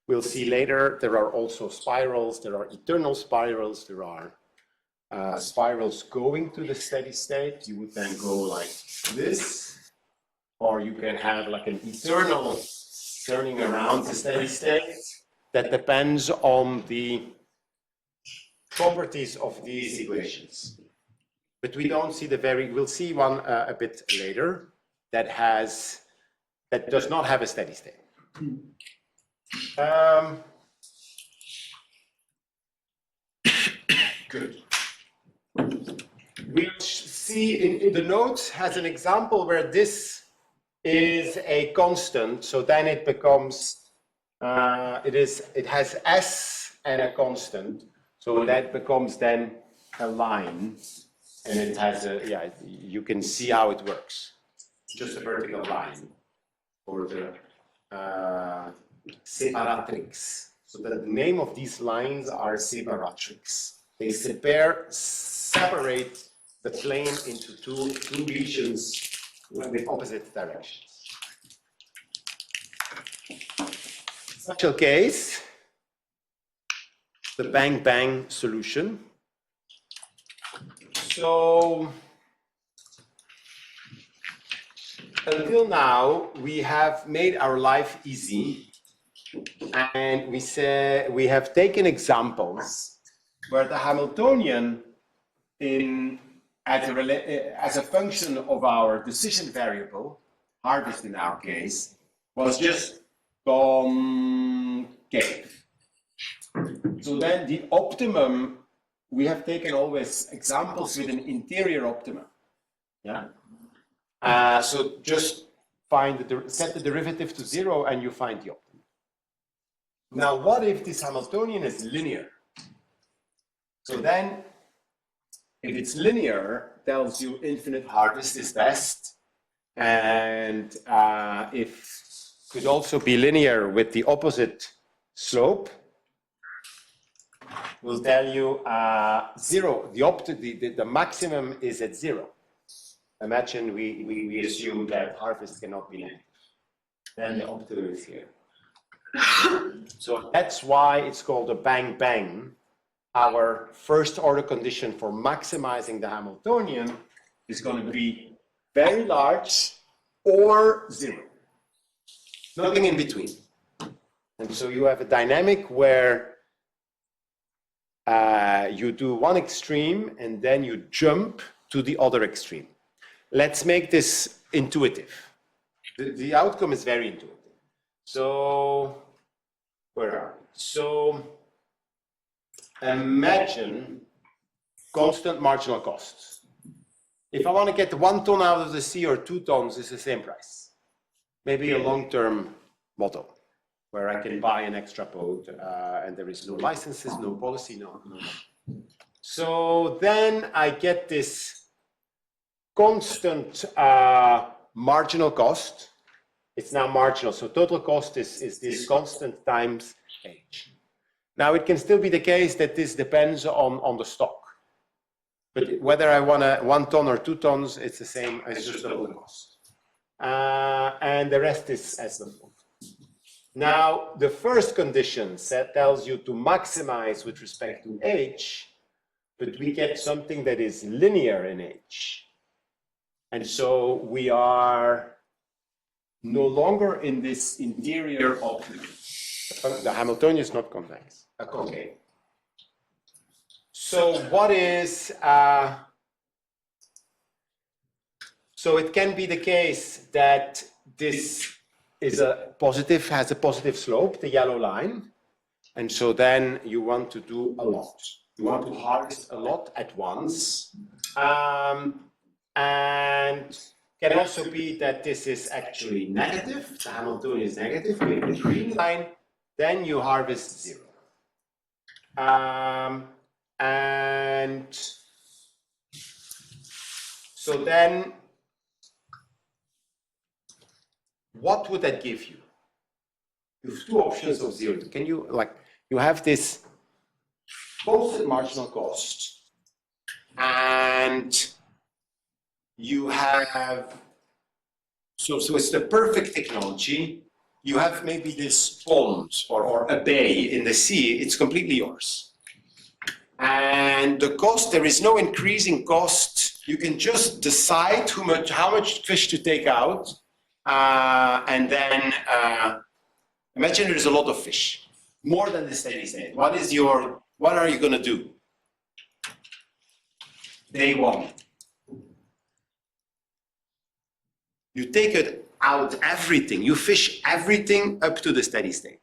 We'll see later there are also spirals, there are eternal spirals, there are spirals going to the steady state. You would then go like this, or you can have like an eternal turning around the steady state. That depends on the properties of these equations. But we don't see we'll see one a bit later that does not have a steady state. Good. We see in the notes has an example where this is a constant, so then it becomes it has s and a constant, so that becomes then a line, and it has a you can see how it works. Just a vertical line for the separatrix. So the name of these lines are separatrix. They separate the plane into two regions with opposite directions. Special case, the bang-bang solution. So until now, we have made our life easy, and we have taken examples where the Hamiltonian as a function of our decision variable, harvest in our case, was just concave. So then the optimum, we have taken always examples with an interior optimum. Yeah. So just set the derivative to 0 and you find the optimum. Now, what if this Hamiltonian is linear? So then, if it's linear, tells you infinite harvest is best, and if could also be linear with the opposite slope, will tell you 0. The maximum is at 0. Imagine we assume that harvest cannot be negative. Then the optimum is here. So that's why it's called a bang-bang. Our first order condition for maximizing the Hamiltonian is going to be very large or 0. Nothing in between. And so you have a dynamic where you do one extreme and then you jump to the other extreme. Let's make this intuitive. The outcome is very intuitive. So, where are we? So, imagine constant marginal costs. If I want to get 1 ton out of the sea or 2 tons, it's the same price. Maybe a long-term model where I can buy an extra boat and there is no licenses, no policy, no. So then I get this constant marginal cost. It's now marginal, so total cost is this constant times h. Now it can still be the case that this depends on the stock. But whether I want 1 ton or 2 tons, it's the same, it's just double the cost. And the rest is as before. Now, the first condition tells you to maximize with respect to h, but we get something that is linear in h. And so we are no longer in this interior optimum. The Hamiltonian is not convex. Okay. So what is, so it can be the case that this is has a positive slope, the yellow line. And so then you want to do a lot. You want to harvest a lot at once. And can also be that this is actually negative. The Hamiltonian is negative. We have a green line. Then you harvest 0. And so then, what would that give you? You have 2 options of 0. Can you, you have this constant marginal cost, and you have, so it's the perfect technology. You have maybe this pond or a bay in the sea, it's completely yours. And the cost, there is no increasing cost. You can just decide how much fish to take out. And then imagine there's a lot of fish, more than the steady state. What are you going to do? Day 1. You take it out everything, you fish everything up to the steady state.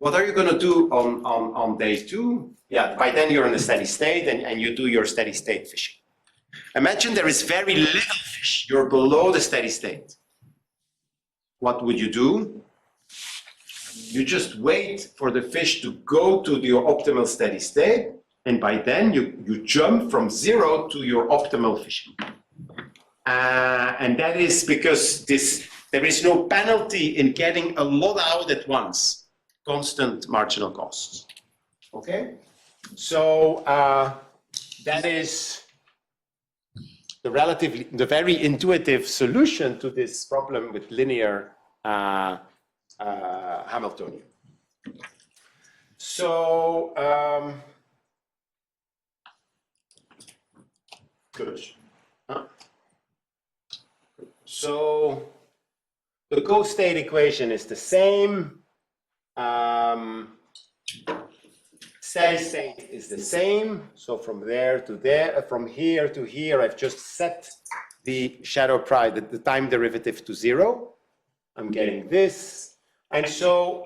what are you going to do on day 2? Yeah, by then you're in a steady state and you do your steady state fishing. Imagine there is very little fish. You're below the steady state. What would you do? You just wait for the fish to go to your optimal steady state, and by then you jump from 0 to your optimal fishing. And that is because there is no penalty in getting a lot out at once. Constant marginal costs. Okay? So that is the very intuitive solution to this problem with linear Hamiltonian. So good. So the co-state equation is the same. Steady state is the same. So from there to there, from here to here, I've just set the shadow price, the time derivative to 0. I'm getting this. And so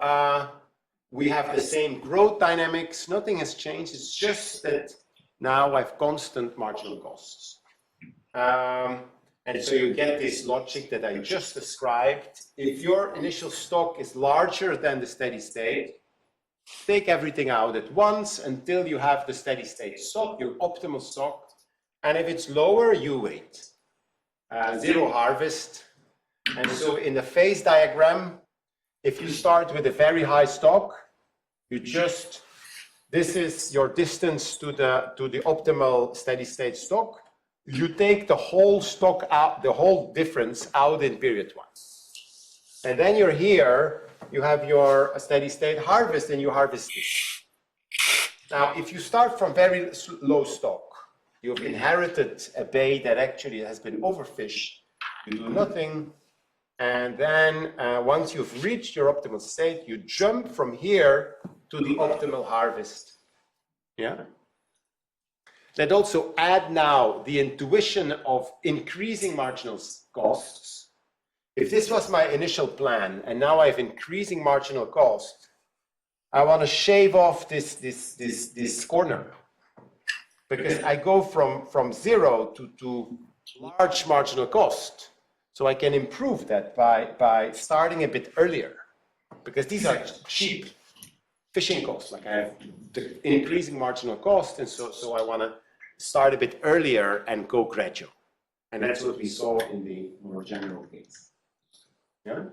we have the same growth dynamics. Nothing has changed. It's just that now I have constant marginal costs. And so you get this logic that I just described. If your initial stock is larger than the steady state, take everything out at once until you have the steady state stock, your optimal stock. And if it's lower, you wait. 0 harvest. And so in the phase diagram, if you start with a very high stock, you just, this is your distance to the optimal steady state stock. You take the whole stock out, the whole difference out in period 1. And then you're here, you have your steady state harvest and you harvest this. Now, if you start from very low stock, you've inherited a bay that actually has been overfished, you do nothing, and then once you've reached your optimal state, you jump from here to the optimal harvest. Yeah? Let's also add now the intuition of increasing marginal costs. If this was my initial plan, and now I have increasing marginal cost, I want to shave off this corner. Because I go from 0 to large marginal cost. So I can improve that by starting a bit earlier. Because these are cheap fishing costs. Like I have the increasing marginal cost, and so I want to start a bit earlier and go gradual. And that's what we saw in the more general case. Yeah?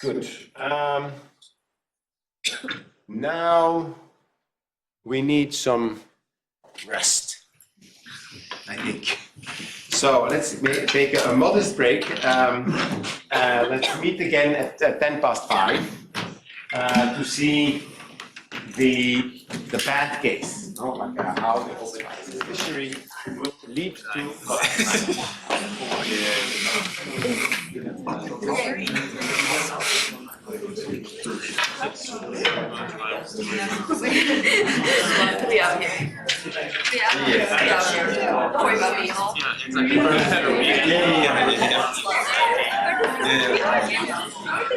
Good. Now we need some rest, I think. So let's take a modest break. Let's meet again at 5:10 to see the bad case, like how the overpriced fishery will lead to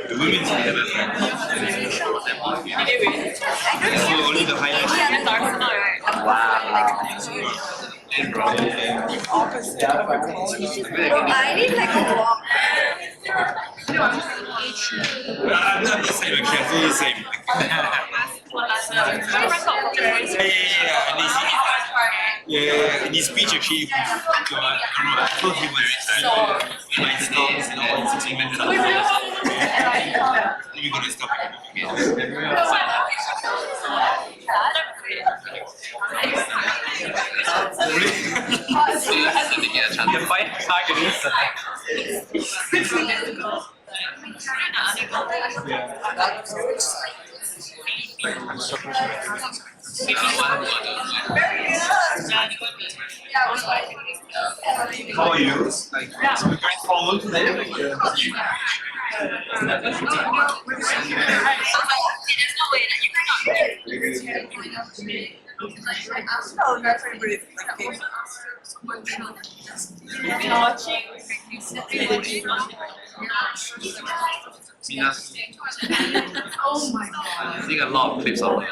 The women's have only the highlights. I need like a walk. Not the same, exactly the same. Yeah, in his speech actually, told him where it's like stops and all, 16 minutes. We're gonna stop again. How are you? Like, we're going forward today. Oh my god. I'm seeing a lot of clips of it.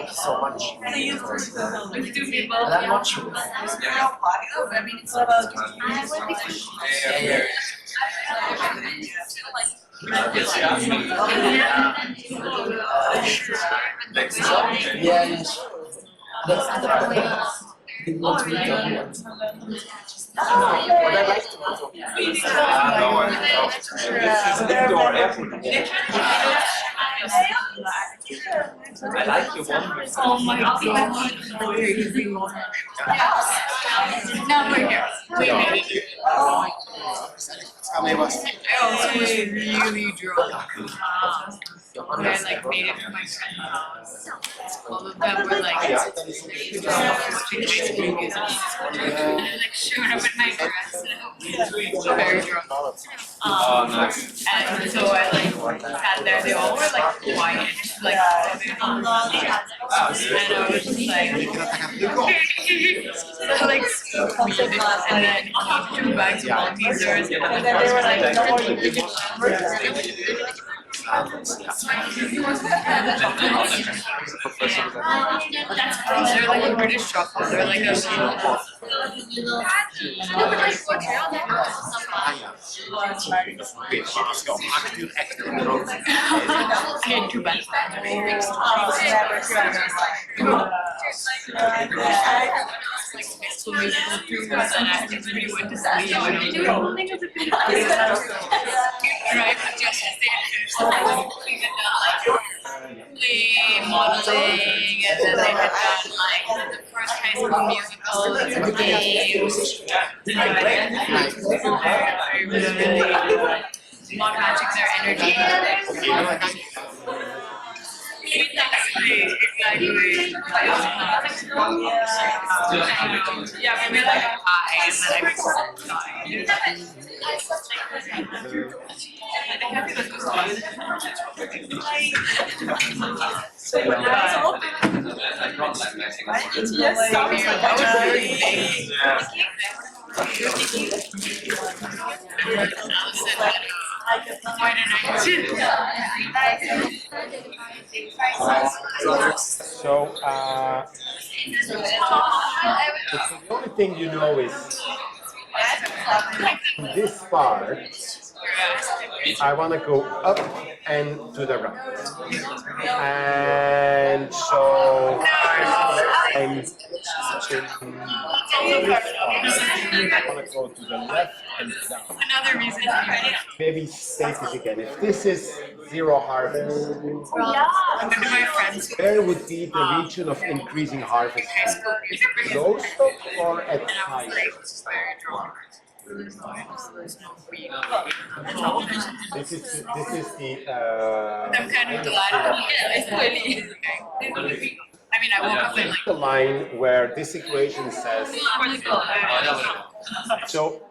So much. Two people. I'm not sure. Yes. That's the point. What I like to I like the one. Oh my god. Now we're here. I was really drunk. When I like made it to my friend's house. All of them were like, and I like showed up in my dress and very drunk. And so I like sat there, they all were like quiet, like and I was just like so like sweet and then took 2 bags of Maltesers and then they were like, no, you can they're like a British chocolate, they're like a and 2 bags. Exclamation too, and I really went to sleep. I don't think it's a bit right, but just as they modeling, and then they had done like the first High School Musical games, not matching their energy. Yeah, we were like high and then I So, the only thing you know is this part, I want to go up and to the right. And so I'm I want to go to the left and down. another reason Maybe state it again. If this is zero harvest, my friends where would be the region of increasing harvest? Low stop or at high? This is the. I'm kind of glad. It's really. I mean, I woke up and like the line where this equation says. So.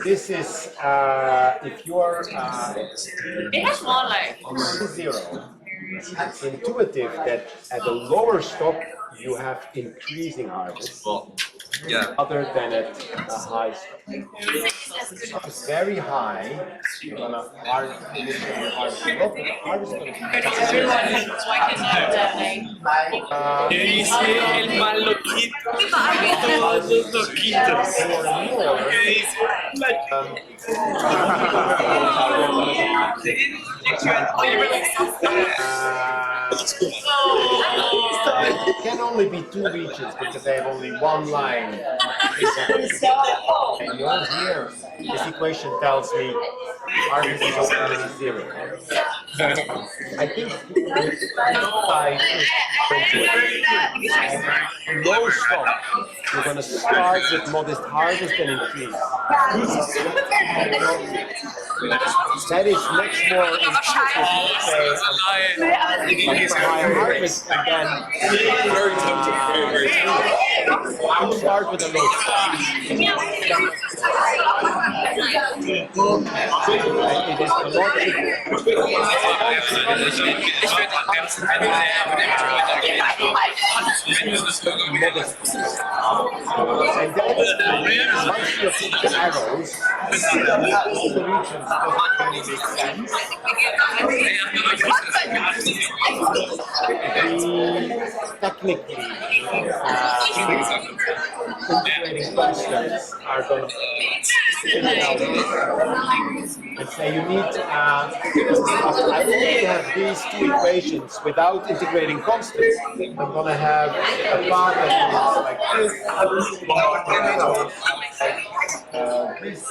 This is if you're it has more like zero. It's intuitive that at the lower stop you have increasing harvest. Yeah. Other than at a high stop. It's very high. You're gonna harvest a lot. Harvest Dice el mal loquito de todos los loquitos. Que dice it can only be 2 regions because I have only one line. And you're here. This equation tells me harvest is only 0. I think low stop, you're going to start with modest harvest and increase. that is much more intuitive. Higher harvest, and then I'll start with a low start. It is the logic. And then once you put the arrows, all the regions doesn't really make sense. Technically, integrating constants are going to and say you need I only have these two equations without integrating constants. I'm going to have a part that is like this.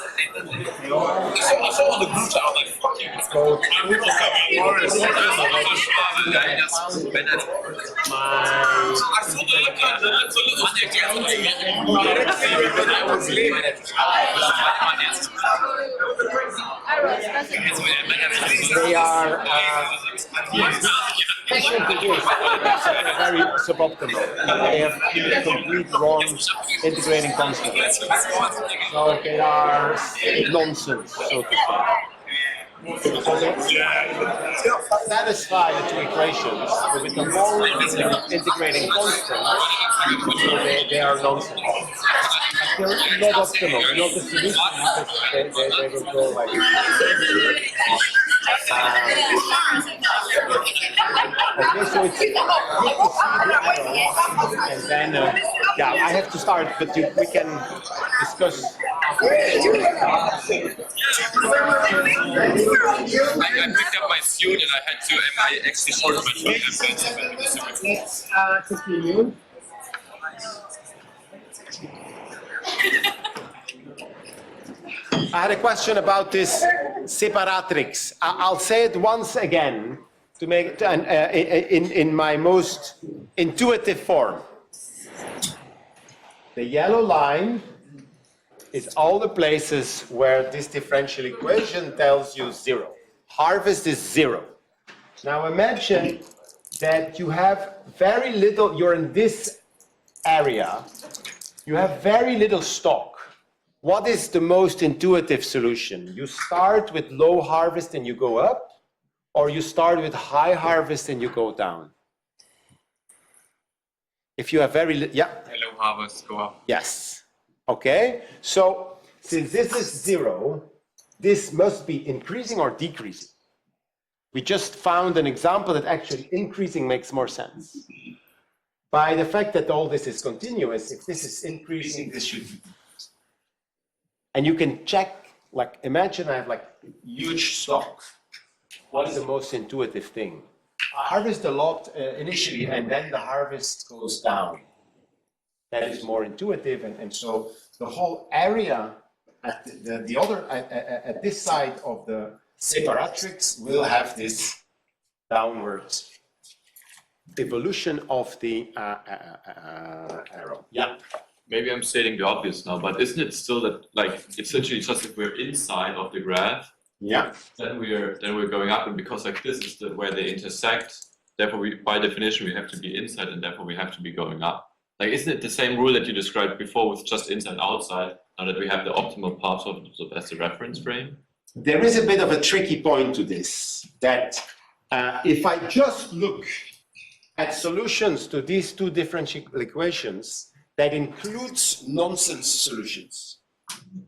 They are very suboptimal. They have complete wrong integrating constants. So they are nonsense, so to say. So they satisfy the two equations with the wrong integrating constant, so they are nonsense. They're not optimal, they're not the solution because they will go like okay, so it's good to see and then yeah, I have to start, but we can discuss. I picked up my suit and I had to, and I actually short my Continue. I had a question about this separatrix. I'll say it once again to make it in my most intuitive form. The yellow line is all the places where this differential equation tells you 0. Harvest is 0. Now imagine that you have very little, you're in this area, you have very little stock. What is the most intuitive solution? You start with low harvest and you go up, or you start with high harvest and you go down? If you have very little, yeah? Low harvest, go up. Yes. Okay, so since this is 0, this must be increasing or decreasing. We just found an example that actually increasing makes more sense. By the fact that all this is continuous, if this is increasing, this should be. And you can check, like, imagine I have like huge stock. What is the most intuitive thing? I harvest a lot initially, and then the harvest goes down. That is more intuitive, and so the whole area at the other at this side of the separatrix will have this downward evolution of the arrow. Yeah. Maybe I'm stating the obvious now, but isn't it still that, like, it's literally just if we're inside of the graph, yeah, then we're going up, and because like this is where they intersect, therefore we, by definition, we have to be inside, and therefore we have to be going up. Like, isn't it the same rule that you described before with just inside outside, now that we have the optimal path as the reference frame? There is a bit of a tricky point to this, that if I just look at solutions to these two differential equations, that includes nonsense solutions.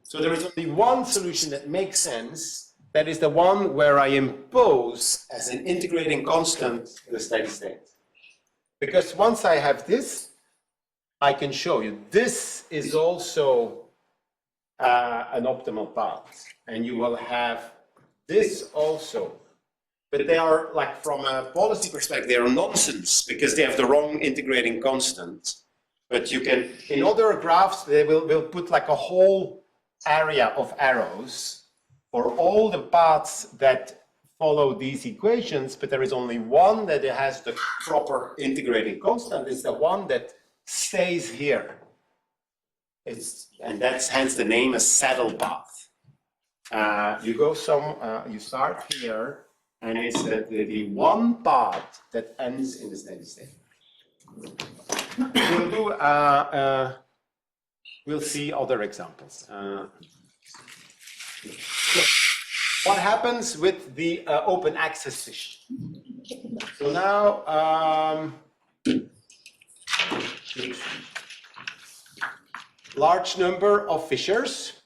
So there is only one solution that makes sense, that is the one where I impose as an integrating constant the steady state. Because once I have this, I can show you this is also an optimal path, and you will have this also. But they are, like, from a policy perspective, they are nonsense because they have the wrong integrating constant. But you can, in other graphs, they will put like a whole area of arrows for all the paths that follow these equations, but there is only one that has the proper integrating constant. It's the one that stays here. And that's hence the name a saddle path. You go you start here, and it's the one part that ends in the steady state. We'll see other examples. What happens with the open access fish? So now, large number of fishers,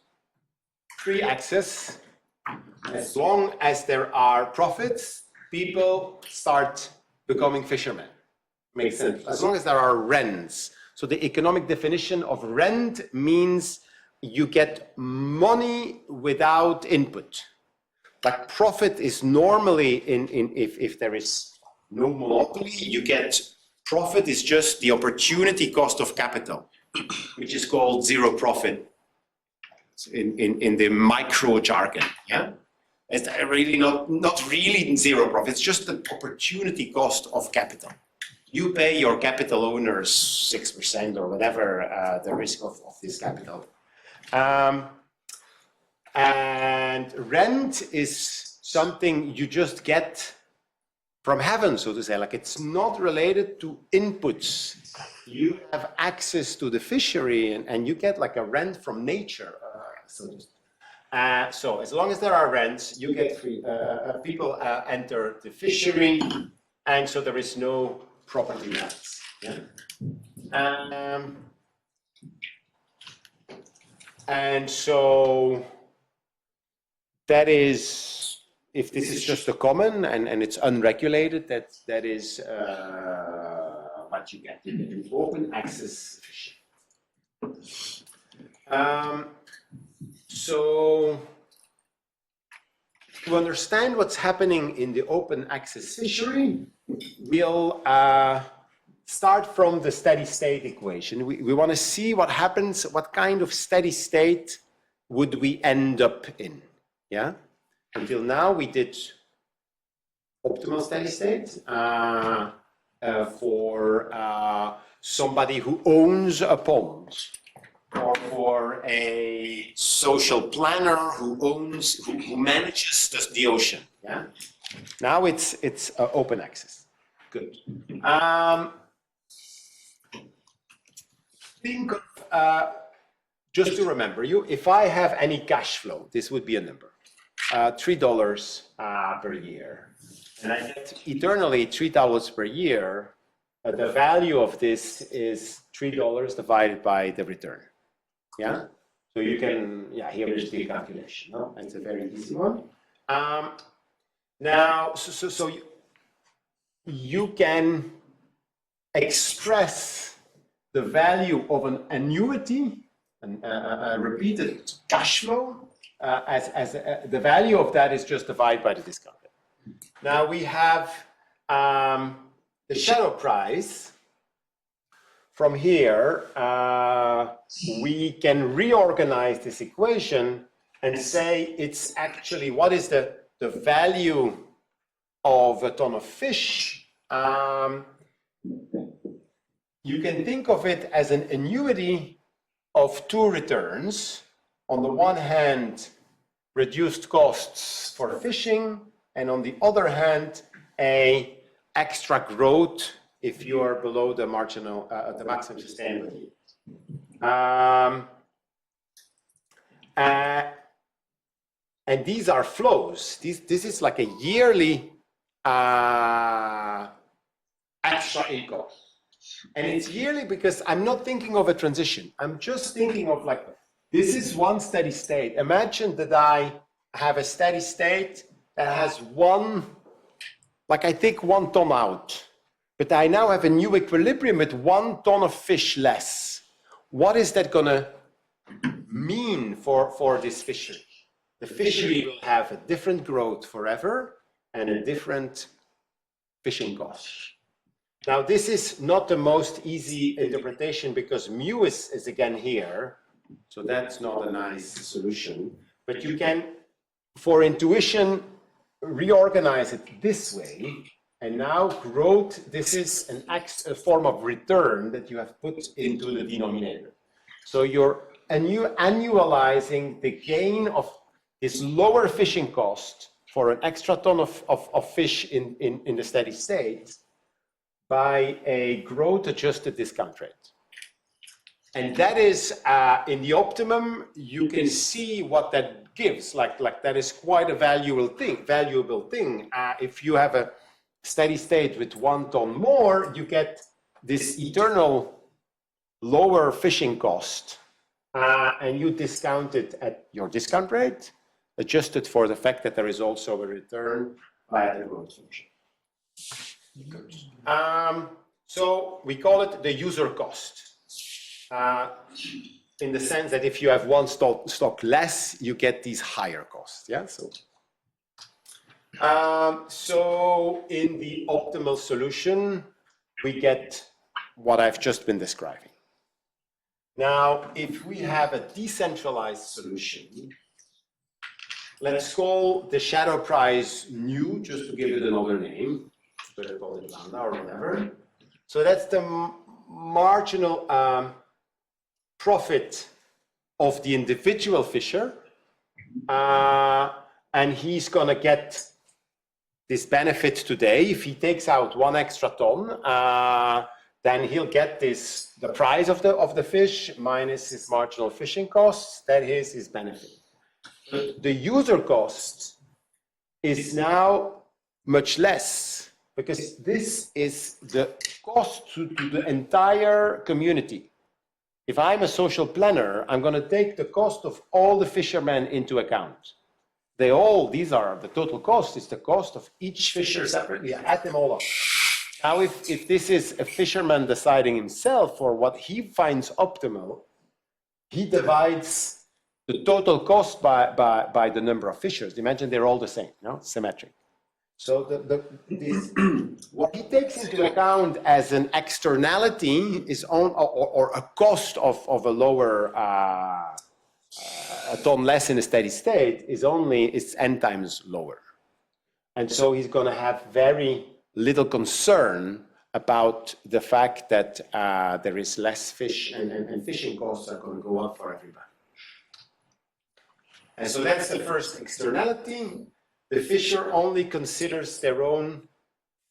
free access. As long as there are profits, people start becoming fishermen. Makes sense. As long as there are rents. So the economic definition of rent means you get money without input. Like profit is normally if there is no monopoly, you get profit is just the opportunity cost of capital, which is called zero profit in the micro jargon. Yeah, it's really not really zero profit. It's just the opportunity cost of capital. You pay your capital owners 6% or whatever the risk of this capital. And rent is something you just get from heaven, so to say. Like, it's not related to inputs. You have access to the fishery, and you get like a rent from nature. So as long as there are rents, you get free. People enter the fishery, and so there is no property rights. Yeah? And so that is, if this is just a common and it's unregulated, that is what you get. You get open access fishing. So to understand what's happening in the open access fishery, we'll start from the steady state equation. We want to see what happens, what kind of steady state would we end up in. Yeah. Until now, we did optimal steady state for somebody who owns a pond, or for a social planner who manages the ocean. Yeah. Now it's open access. Good. Think of just to remember you. If I have any cash flow, this would be a number. $3 per year, and I get eternally $3 per year. The value of this is $3 divided by the return. Yeah, so you can, here is the calculation. No, it's a very easy one. Now, so you can express the value of an annuity, a repeated cash flow. As the value of that is just divided by the discount rate. Now we have the shadow price. From here, we can reorganize this equation and say it's actually what is the value of a ton of fish. You can think of it as an annuity of two returns. On the one hand, reduced costs for fishing, and on the other hand, a extra growth if you are below the marginal, the maximum sustainability. And these are flows. This is like a yearly extra income, and it's yearly because I'm not thinking of a transition. I'm just thinking of like, this is one steady state. Imagine that I have a steady state that has I take 1 ton out, but I now have a new equilibrium with 1 ton of fish less. What is that gonna mean for this fishery? The fishery will have a different growth forever and a different fishing cost. Now, this is not the most easy interpretation because mu is again here. So that's not a nice solution, but you can, for intuition, reorganize it this way. And now growth, this is a form of return that you have put into the denominator. So you're annualizing the gain of this lower fishing cost for an extra ton of fish in the steady state by a growth adjusted discount rate. And that is, in the optimum, you can see what that gives, like that is quite a valuable thing. If you have a steady state with 1 ton more, you get this eternal lower fishing cost, and you discount it at your discount rate, adjusted for the fact that there is also a return via the growth function. So we call it the user cost, in the sense that if you have one stock less, you get these higher costs. Yeah. So in the optimal solution, we get what I've just been describing. Now, if we have a decentralized solution, let's call the shadow price nu, just to give it another name, let's call it lambda or whatever. So that's the marginal profit of the individual fisher, and he's going to get this benefit today. If he takes out 1 extra ton, then he'll get the price of the fish minus his marginal fishing costs. That is his benefit. The user cost is now much less, because this is the cost to the entire community. If I'm a social planner, I'm going to take the cost of all the fishermen into account. These are the total cost, is the cost of each fisher separately. I add them all up. Now, if this is a fisherman deciding himself for what he finds optimal, he divides the total cost by the number of fishers. Imagine they're all the same, symmetric. So what he takes into account as an externality is or a cost of a lower a ton less in a steady state is n times lower. And so he's going to have very little concern about the fact that there is less fish and fishing costs are going to go up for everybody. And so that's the first externality. The fisher only considers their own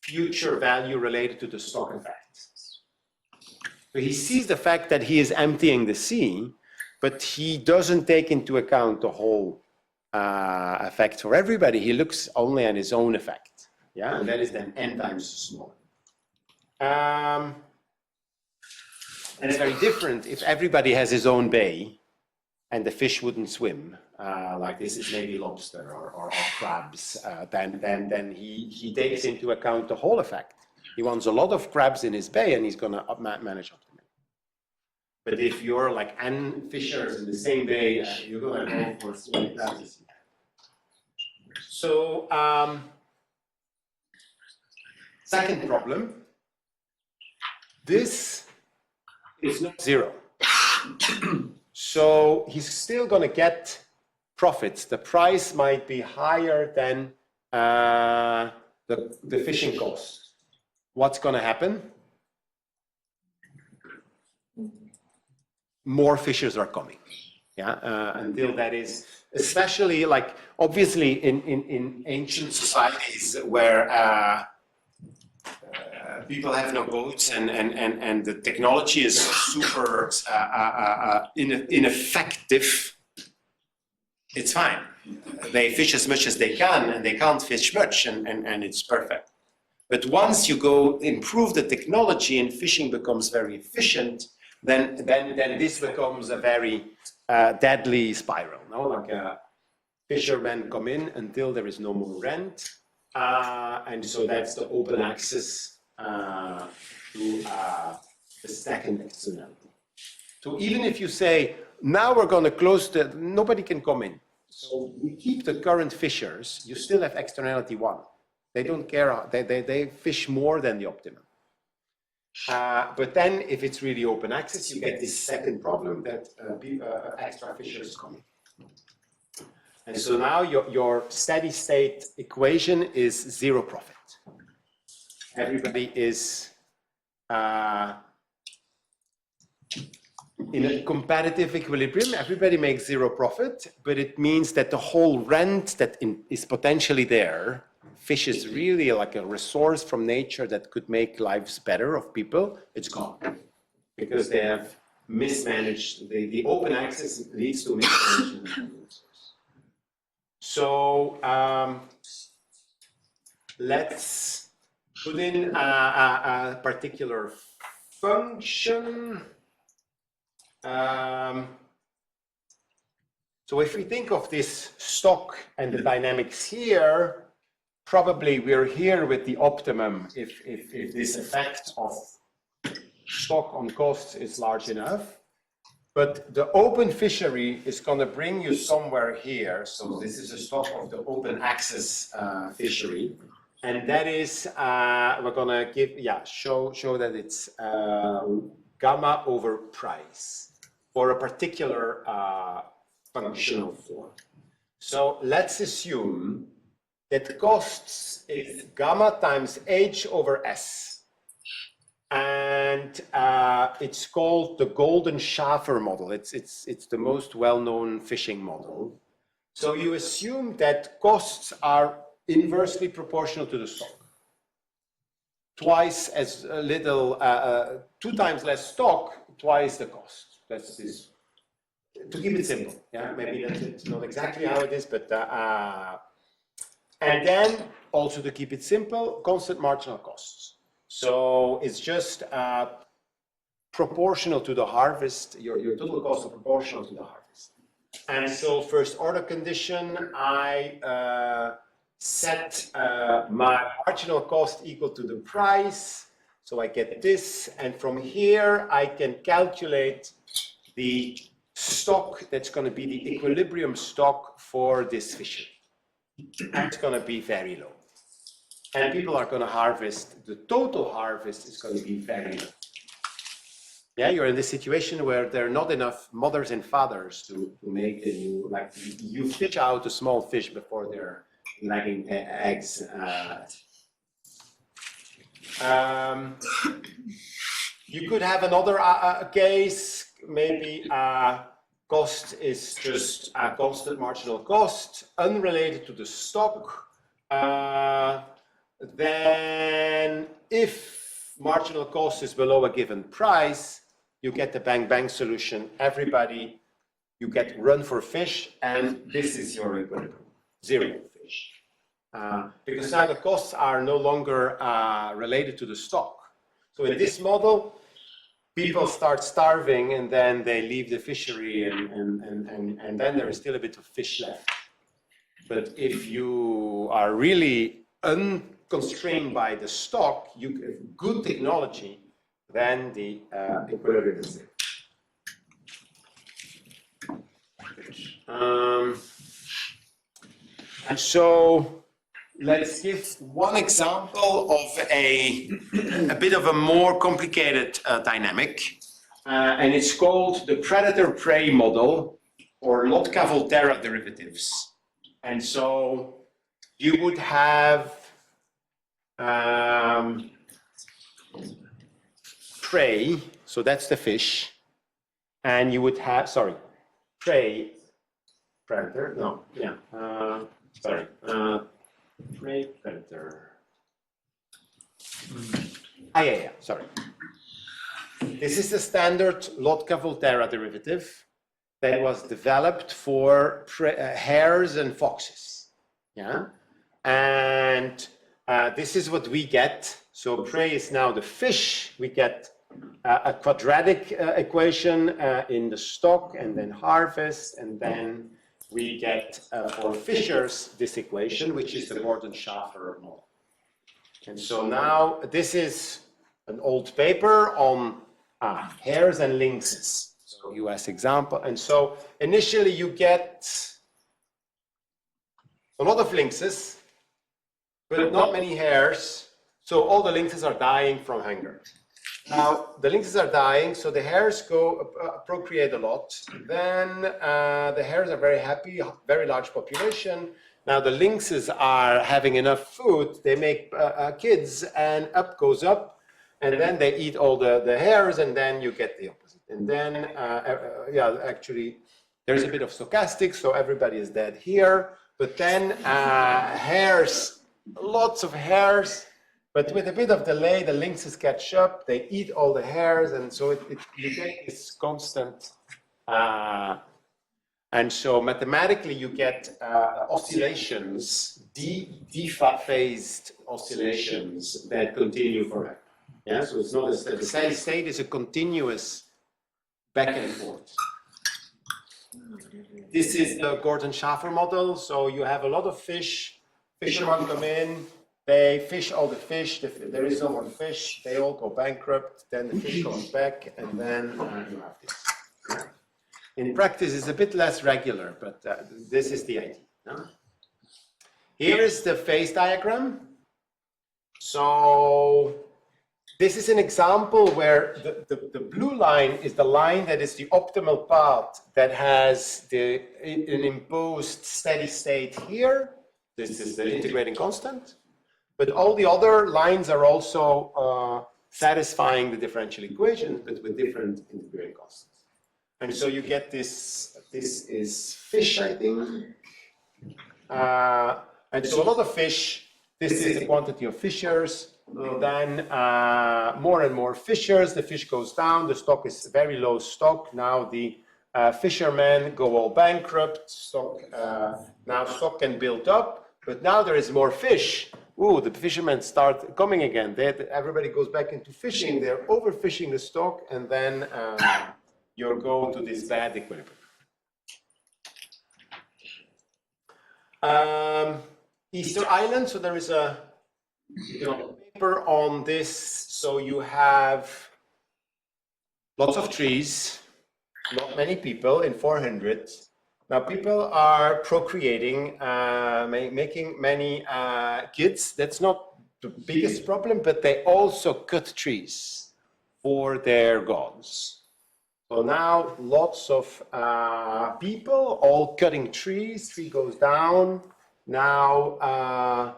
future value related to the stock effect. So he sees the fact that he is emptying the sea, but he doesn't take into account the whole effect for everybody. He looks only at his own effect. Yeah, and that is then n times smaller. And it's very different if everybody has his own bay and the fish wouldn't swim, like this is maybe lobster or crabs, then he takes into account the whole effect. He wants a lot of crabs in his bay and he's going to manage optimally. But if you're like n fishers in the same bay, you're going to go for swimming crabs. So, second problem, this is not zero. So he's still going to get profits. The price might be higher than the fishing cost. What's going to happen? More fishers are coming. Yeah, until that is, especially like obviously in ancient societies where people have no boats and the technology is super ineffective, it's fine. They fish as much as they can and they can't fish much and it's perfect. But once you go improve the technology and fishing becomes very efficient, then this becomes a very deadly spiral. No? Like fishermen come in until there is no more rent. And so that's the open access to the second externality. So even if you say, now we're going to close nobody can come in. So we keep the current fishers, you still have externality 1. They don't care, they fish more than the optimum. But then if it's really open access, you get this second problem that extra fishers come in. And so now your steady state equation is zero profit. Everybody is in a competitive equilibrium, everybody makes zero profit, but it means that the whole rent that is potentially there, fish is really like a resource from nature that could make lives better of people, it's gone. Because they have mismanaged, the open access leads to mismanagement. So let's put in a particular function. So if we think of this stock and the dynamics here, probably we're here with the optimum if this effect of stock on costs is large enough. But the open fishery is going to bring you somewhere here. So this is a stock of the open access fishery. And that is, we're going to give, show that it's gamma over price for a particular functional form. So let's assume that costs is gamma times h over s. And it's called the Golden Schaffer model. It's the most well-known fishing model. So you assume that costs are inversely proportional to the stock. Twice as little, 2 times less stock, twice the cost. That's this. To keep it simple, yeah. Maybe that's not exactly how it is, but and then also to keep it simple, constant marginal costs. So it's just proportional to the harvest. Your total costs are proportional to the harvest. And so first order condition, I set my marginal cost equal to the price. So I get this, and from here I can calculate the stock that's going to be the equilibrium stock for this fishery. And it's going to be very low. And people are going to harvest, the total harvest is going to be very low. Yeah, you're in this situation where there are not enough mothers and fathers to make the new, like you fish out a small fish before they're laying eggs. You could have another case, maybe cost is just a constant marginal cost, unrelated to the stock. Then if marginal cost is below a given price, you get the bang-bang solution. Everybody, you get run for fish, and this is your equilibrium, zero fish. Because now the costs are no longer related to the stock. So in this model, people start starving, and then they leave the fishery, and then there is still a bit of fish left. But if you are really unconstrained by the stock, you have good technology, then the equilibrium is there. And so let's give one example of a bit of a more complicated dynamic, and it's called the predator-prey model, or Lotka-Volterra derivatives. And so you would have prey, so that's the fish, and you would have, sorry, prey, predator, no, yeah, sorry, prey, predator. Yeah, sorry. This is the standard Lotka-Volterra derivative that was developed for hares and foxes, yeah? And this is what we get. So prey is now the fish. We get a quadratic equation in the stock, and then harvest, and then we get for fishers this equation, which is the Gordon-Schaffer model. And so now this is an old paper on hares and lynxes. So US example. And so initially you get a lot of lynxes, but not many hares. So all the lynxes are dying from hunger. Now the lynxes are dying, so the hares go procreate a lot. Then the hares are very happy, very large population. Now the lynxes are having enough food, they make kids, and up goes up, and then they eat all the hares, and then you get the opposite. And then, yeah, actually, there's a bit of stochastic, so everybody is dead here. But then hairs, lots of hairs, but with a bit of delay, the lynxes catch up, they eat all the hairs, and so you get this constant, and so mathematically you get oscillations, D-phased oscillations that continue forever. Yeah, so it's not the steady state is a continuous back and forth. This is the Gordon-Schaffer model. So you have a lot of fish. Fishermen come in, they fish all the fish. There is no more fish. They all go bankrupt. Then the fish comes back, and then you have this. In practice, it's a bit less regular, but this is the idea. No? Here is the phase diagram. So this is an example where the blue line is the line that is the optimal path that has an imposed steady state here. This is the integrating constant. But all the other lines are also satisfying the differential equation, but with different integrating constants. And so you get this is fish, I think. And so a lot of fish, this is the quantity of fishers. Then more and more fishers, the fish goes down, the stock is very low stock. Now the fishermen go all bankrupt, now stock can build up, but now there is more fish. Ooh, the fishermen start coming again. Everybody goes back into fishing, they're overfishing the stock, and then you go to this bad equilibrium. Easter Island, so there is a paper on this. So you have lots of trees, not many people in 400. Now people are procreating, making many kids. That's not the biggest problem, but they also cut trees for their gods. So now lots of people all cutting trees, tree goes down. Now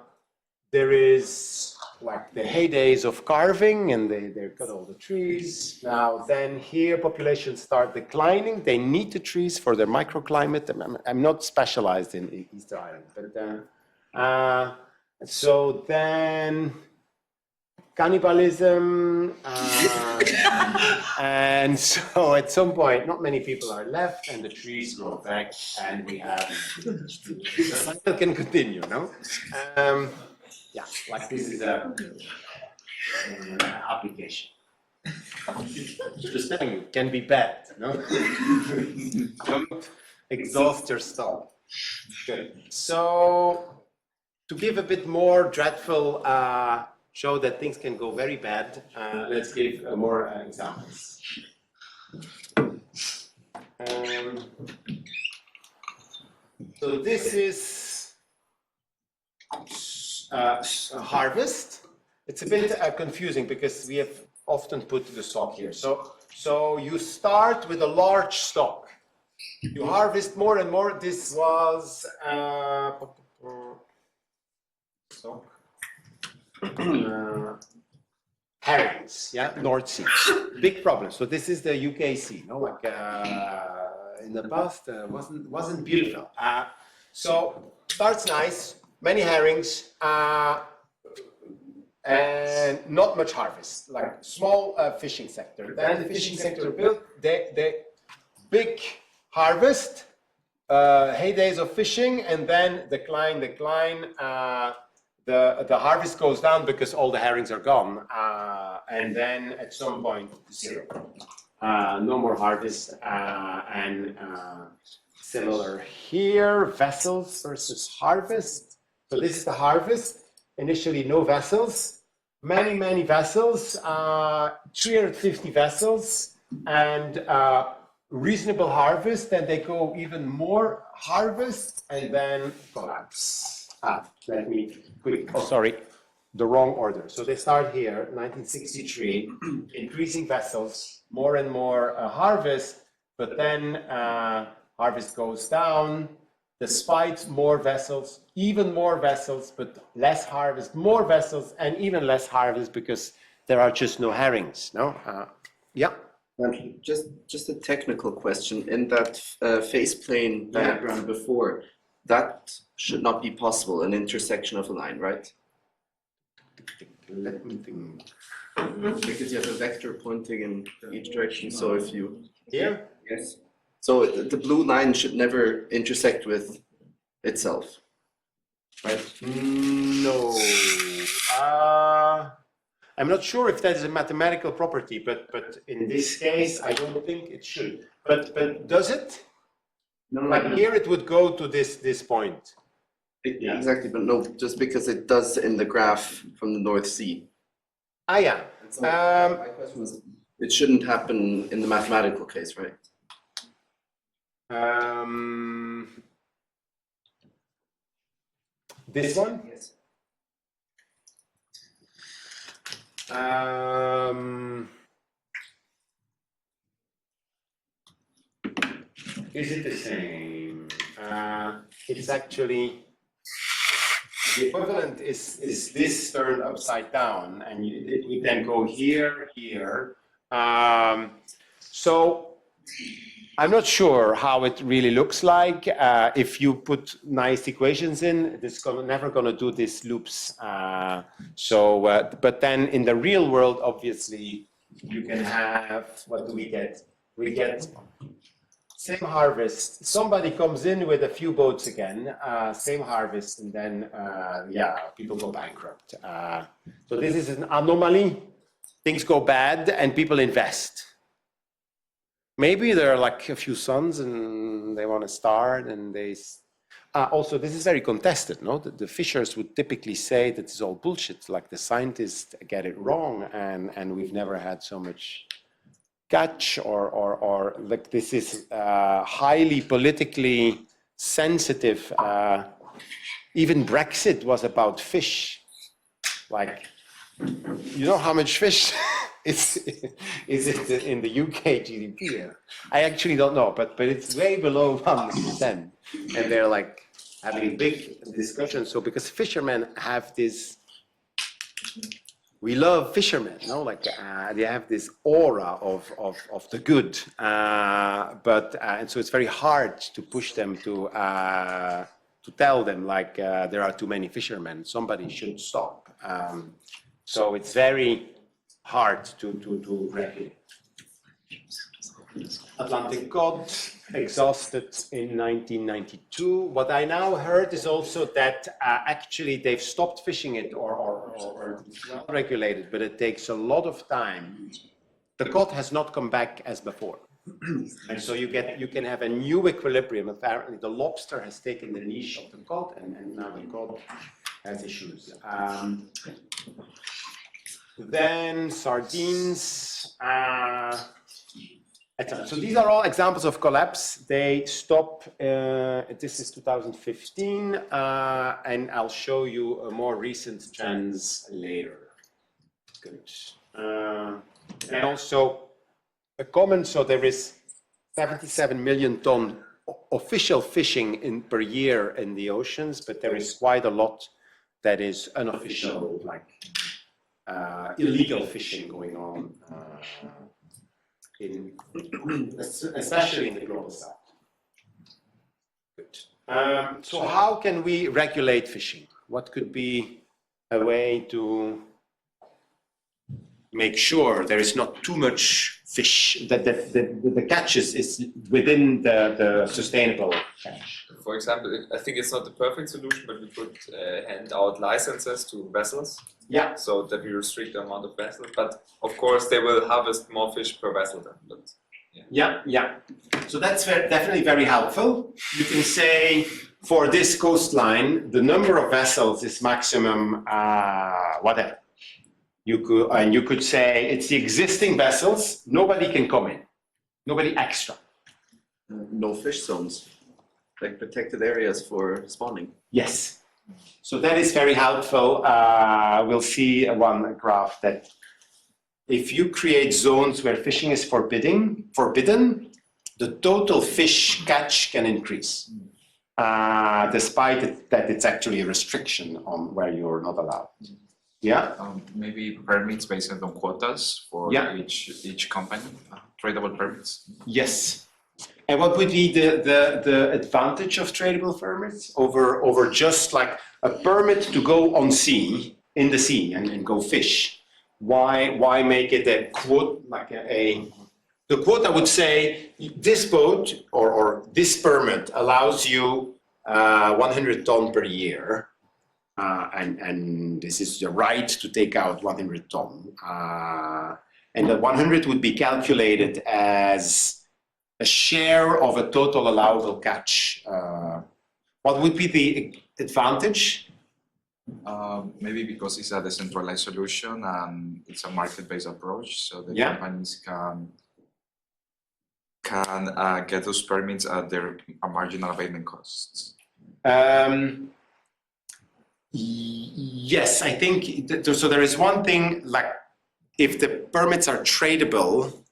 there is like the heydays of carving, and they cut all the trees. Now then here populations start declining. They need the trees for their microclimate. I'm not specialized in Easter Island, but so then cannibalism, and so at some point not many people are left, and the trees grow back, and we have the cycle can continue, no? Yeah, like this is a application. Just telling you, can be bad, no? Don't exhaust your stock. Good. So to give a bit more dreadful show that things can go very bad, let's give more examples. So this is harvest. It's a bit confusing because we have often put the stock here. So you start with a large stock. You harvest more and more. This was stock. Herrings, yeah, North Sea. Big problem. So this is the UK Sea, no? Like in the past, wasn't beautiful. So starts nice, many herrings, and not much harvest. Like small fishing sector. Then the fishing sector built, they big harvest, heydays of fishing, and then decline. The harvest goes down because all the herrings are gone, and then at some point, zero. No more harvest, and similar here, vessels versus harvest. So this is the harvest. Initially, no vessels, many vessels, 350 vessels, and reasonable harvest. Then they go even more harvest, and then collapse. Let me quick. Oh, sorry, the wrong order. So they start here, 1963, increasing vessels, more and more harvest, but then harvest goes down, despite more vessels, even more vessels, but less harvest, more vessels, and even less harvest because there are just no herrings. No, yeah. Just a technical question. In that face plane diagram before, that should not be possible, an intersection of a line, right? Let me think. Because you have a vector pointing in each direction, so if you... Here? Yes. So the blue line should never intersect with itself, right? No. I'm not sure if that is a mathematical property, but in this case, I don't think it should. But does it? No, Like here, it would go to this point. Yeah. Exactly, but no, just because it does in the graph from the North Sea. Ah, yeah. My question was, it shouldn't happen in the mathematical case, right? This one? Yes. Is it the same? It's actually, the equivalent is this turned upside down, and it would then go here, here. So I'm not sure how it really looks like. If you put nice equations in, it's never going to do these loops. But then in the real world, obviously, you can have, what do we get? We get same harvest. Somebody comes in with a few boats again, same harvest, and then, yeah, people go bankrupt. So this is an anomaly. Things go bad, and people invest. Maybe there are like a few sons and they want to start, and they... also, this is very contested, no? The fishers would typically say that it's all bullshit, like the scientists get it wrong, and we've never had so much catch, or like this is highly politically sensitive. Even Brexit was about fish. Like, you know how much fish is it in the UK GDP? I actually don't know, but it's way below 1%, and they're like having big discussions. So because fishermen have this, we love fishermen, no? Like they have this aura of the good, and so it's very hard to push them to tell them like there are too many fishermen. Somebody should stop. So it's very hard to regulate. Atlantic cod exhausted in 1992. What I now heard is also that actually they've stopped fishing it or it's well regulated, but it takes a lot of time. The cod has not come back as before. And so you can have a new equilibrium. Apparently the lobster has taken the niche of the cod, and now the cod has issues. Then sardines. So these are all examples of collapse. They stop, this is 2015, and I'll show you a more recent trends later. Good. And also a comment, so there is 77 million ton official fishing per year in the oceans, but there is quite a lot that is unofficial, like illegal fishing going on, especially in the global south. Good. So how can we regulate fishing? What could be a way to make sure there is not too much fish, that the catch is within the sustainable catch? For example, I think it's not the perfect solution, but we could hand out licenses to vessels. Yeah. So that we restrict the amount of vessels, but of course they will harvest more fish per vessel then. But, yeah. So that's definitely very helpful. You can say for this coastline, the number of vessels is maximum whatever. You could say it's the existing vessels, nobody can come in, nobody extra. No fish zones, like protected areas for spawning. Yes. So that is very helpful. We'll see one graph that if you create zones where fishing is forbidden, the total fish catch can increase, despite that it's actually a restriction on where you're not allowed. Yeah. Maybe permits based on quotas for Yeah. each company, tradable permits. Yes. And what would be the advantage of tradable permits over just like a permit to go on sea, in the sea and go fish? Why make it a quote, like the quota would say this boat or this permit allows you 100 ton per year, and this is the right to take out 100 ton. And the 100 would be calculated as a share of a total allowable catch. What would be the advantage? Maybe because it's a decentralized solution and it's a market-based approach, so the Yeah. companies can get those permits at their marginal abatement costs. Yes, I think so. There is one thing, like if the permits are tradable,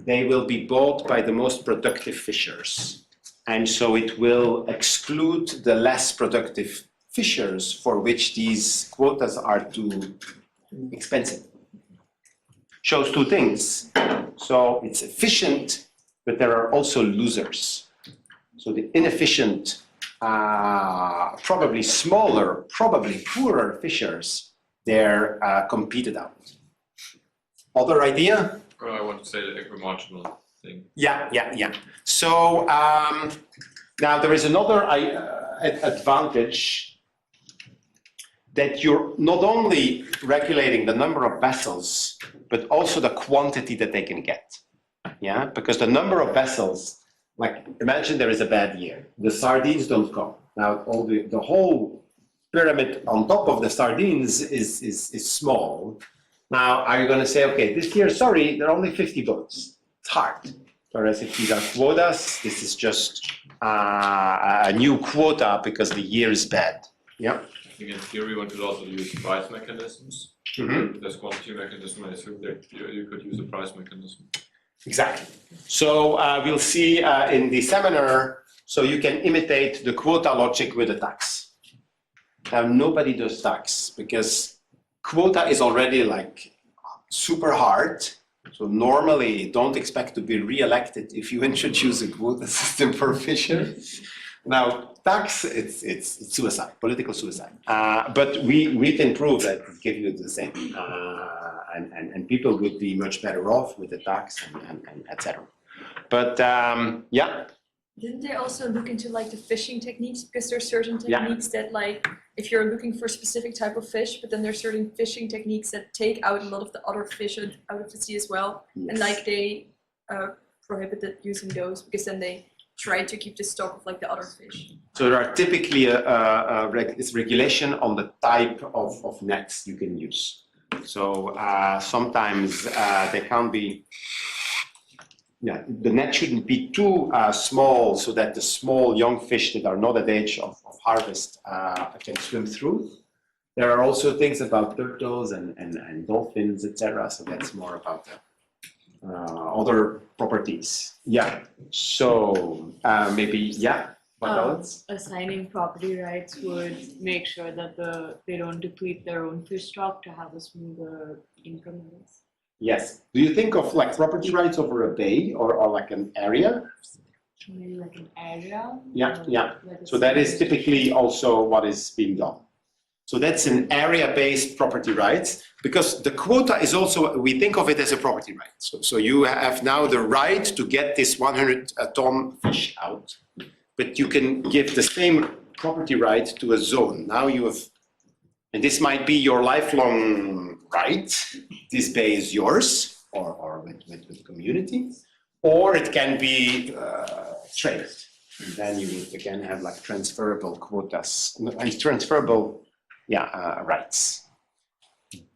they will be bought by the most productive fishers, and so it will exclude the less productive fishers for which these quotas are too expensive. Shows two things. So it's efficient, but there are also losers. So the inefficient, probably smaller, probably poorer fishers, they're competed out. Other idea? Or I want to say the equimarginal thing. Yeah. So now there is another advantage, that you're not only regulating the number of vessels, but also the quantity that they can get. Yeah, because the number of vessels, like imagine there is a bad year, the sardines don't come. Now all the whole pyramid on top of the sardines is small. Now are you going to say, okay, this year, sorry, there are only 50 boats. It's hard. Whereas if these are quotas, this is just a new quota because the year is bad. Yeah. I think in theory one could also use price mechanisms. Mm-hmm. There's quantity mechanism, I assume that you could use a price mechanism. Exactly. So we'll see in the seminar, so you can imitate the quota logic with a tax. Now nobody does tax because quota is already like super hard. So normally don't expect to be re-elected if you introduce a quota system for fishers. Now tax, it's suicide, political suicide. But we can prove that it gives you the same. And people would be much better off with the tax and etc. But yeah. Didn't they also look into like the fishing techniques? Because there's certain techniques that like, if you're looking for a specific type of fish, but then there's certain fishing techniques that take out a lot of the other fish out of the sea as well. Yes. And like they prohibited using those because then they try to keep the stock of like the other fish. So there are typically it's regulation on the type of nets you can use. So sometimes they can't be, the net shouldn't be too small so that the small young fish that are not at age of harvest can swim through. There are also things about turtles and dolphins, etc. So that's more about the other properties. Yeah. So maybe, what else? Assigning property rights would make sure that they don't deplete their own fish stock to have a smoother income levels. Yes. Do you think of like property rights over a bay or like an area? Maybe like an area. Yeah. Like So that is typically also what is being done. So that's an area-based property rights, because the quota is also, we think of it as a property right. So you have now the right to get this 100 ton fish out, but you can give the same property right to a zone. Now you have, and this might be your lifelong right, this bay is yours, or with the community, or it can be traded. And then you would again have like transferable quotas, and transferable rights.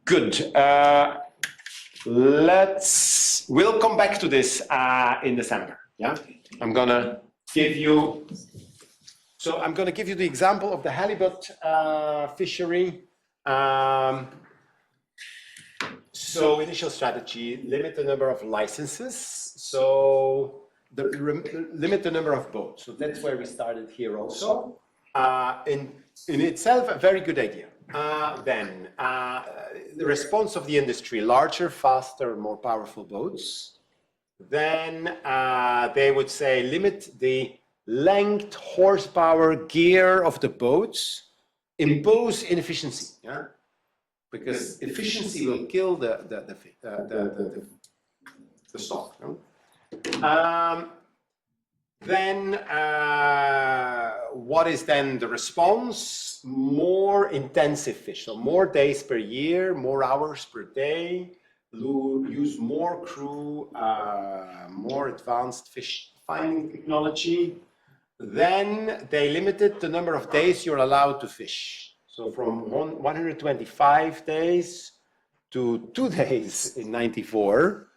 Good. We'll come back to this in the seminar. Yeah, I'm gonna give you the example of the halibut fishery. So initial strategy: limit the number of licenses. So limit the number of boats. So that's where we started here also. In itself, a very good idea. The response of the industry: larger, faster, more powerful boats. Then they would say limit the length, horsepower, gear of the boats, impose inefficiency, yeah? Because efficiency will kill the stock. No? What is then the response? More intensive fish, so more days per year, more hours per day, use more crew, more advanced fish finding technology. Then they limited the number of days you're allowed to fish. So from 125 days to 2 days in '94,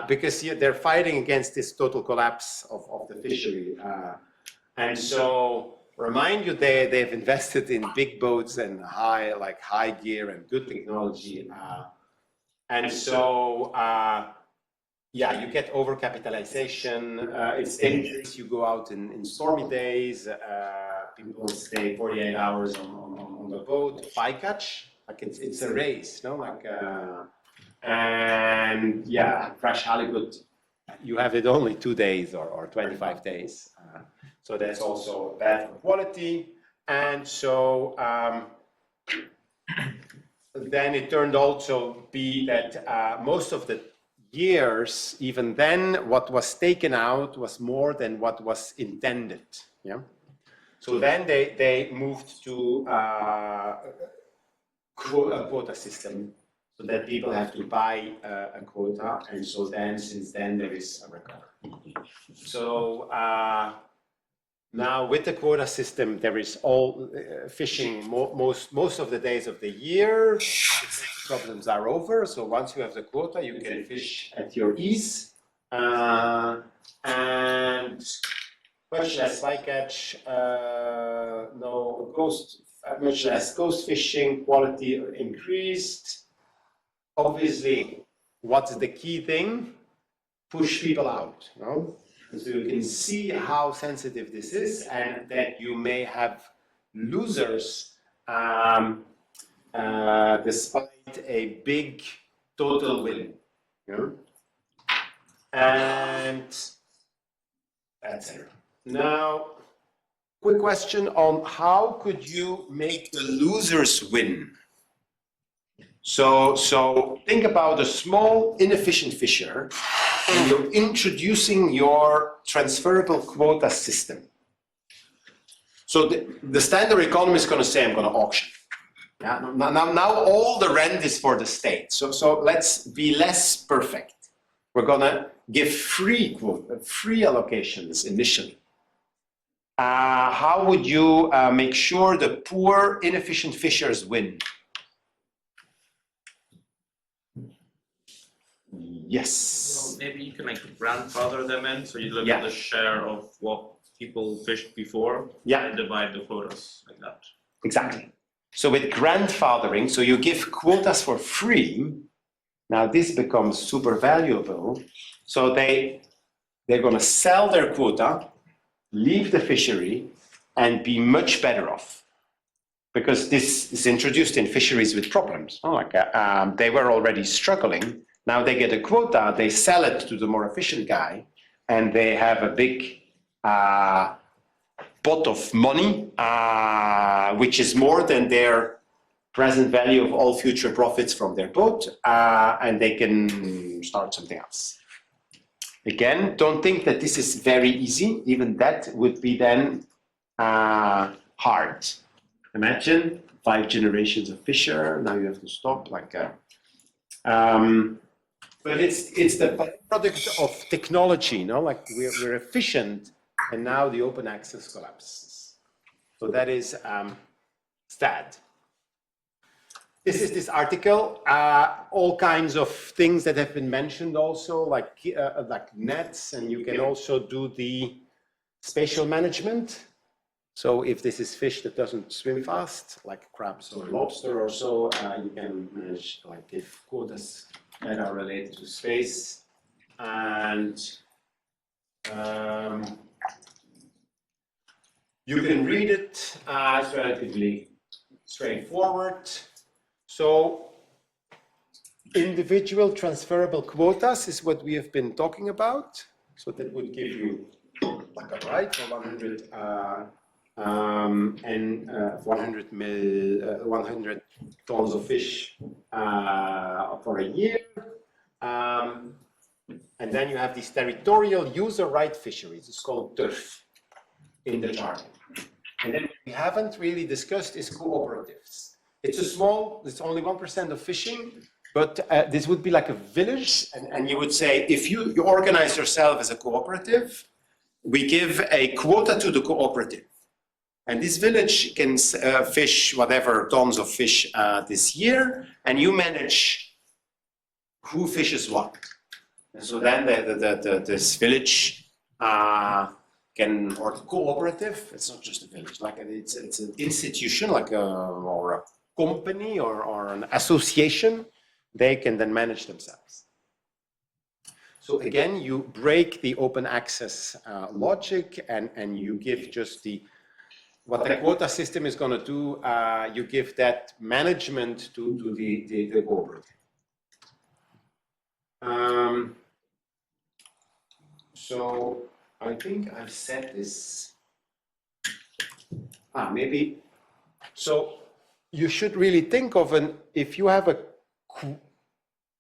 because they're fighting against this total collapse of the fishery. And so, remind you, they've invested in big boats and high gear and good technology. And so, yeah, you get overcapitalization. It's dangerous. You go out in stormy days. People stay 48 hours on the boat. Bycatch, like it's a race, no? Like, and yeah, fresh halibut, you have it only 2 days or 25 days. So that's also bad for quality. And so then it turned also be that most of the years, even then, what was taken out was more than what was intended. Yeah. So then they moved to a quota system, so that people have to buy a quota, and so then since then there is a recovery. So now with the quota system, there is all fishing most of the days of the year. Problems are over. So once you have the quota, you can fish at your ease, and much less bycatch, much less coast fishing, quality increased. Obviously, what's the key thing? Push people out. No? So you can see how sensitive this is, and that you may have losers despite a big total win. Yeah? And that's it. Now, quick question on how could you make the losers win? So think about a small, inefficient fisher, and you're introducing your transferable quota system. So the standard economy is going to say, I'm going to auction. Yeah? Now all the rent is for the state. So let's be less perfect. We're going to give free allocations initially. How would you make sure the poor, inefficient fishers win? Yes. Well, maybe you can grandfather them in, so you look Yeah. at the share of what people fished before, Yeah. and divide the quotas like that. Exactly. So with grandfathering, so you give quotas for free. Now this becomes super valuable. So they're going to sell their quota, leave the fishery, and be much better off. Because this is introduced in fisheries with problems. They were already struggling. Now they get a quota, they sell it to the more efficient guy, and they have a big pot of money, which is more than their present value of all future profits from their boat, and they can start something else. Again, don't think that this is very easy. Even that would be then hard. Imagine 5 generations of fisher. Now you have to stop but it's the product of technology, no? Like we're efficient, and now the open access collapses. So that is sad. This is this article. All kinds of things that have been mentioned also, like nets, and you can also do the spatial management. So if this is fish that doesn't swim fast, like crabs or lobster or so, you can manage give quotas that are related to space. And you can read it. It's relatively straightforward. So individual transferable quotas is what we have been talking about. So that would give you like a right for 100 and 100 tons of fish for a year. And then you have these territorial user right fisheries. It's called TURF in the jargon. And then what we haven't really discussed is cooperatives. It's only 1% of fishing, but this would be like a village. And you would say, if you organize yourself as a cooperative, we give a quota to the cooperative. And this village can fish whatever tons of fish this year, and you manage who fishes what. And so then this village can, or the cooperative, it's not just a village, like it's an institution, like or a company or an association, they can then manage themselves. So again, you break the open access logic and you give just what the quota system is going to do, you give that management to the cooperative. So I think I've said this. Maybe. So you should really think of if you have a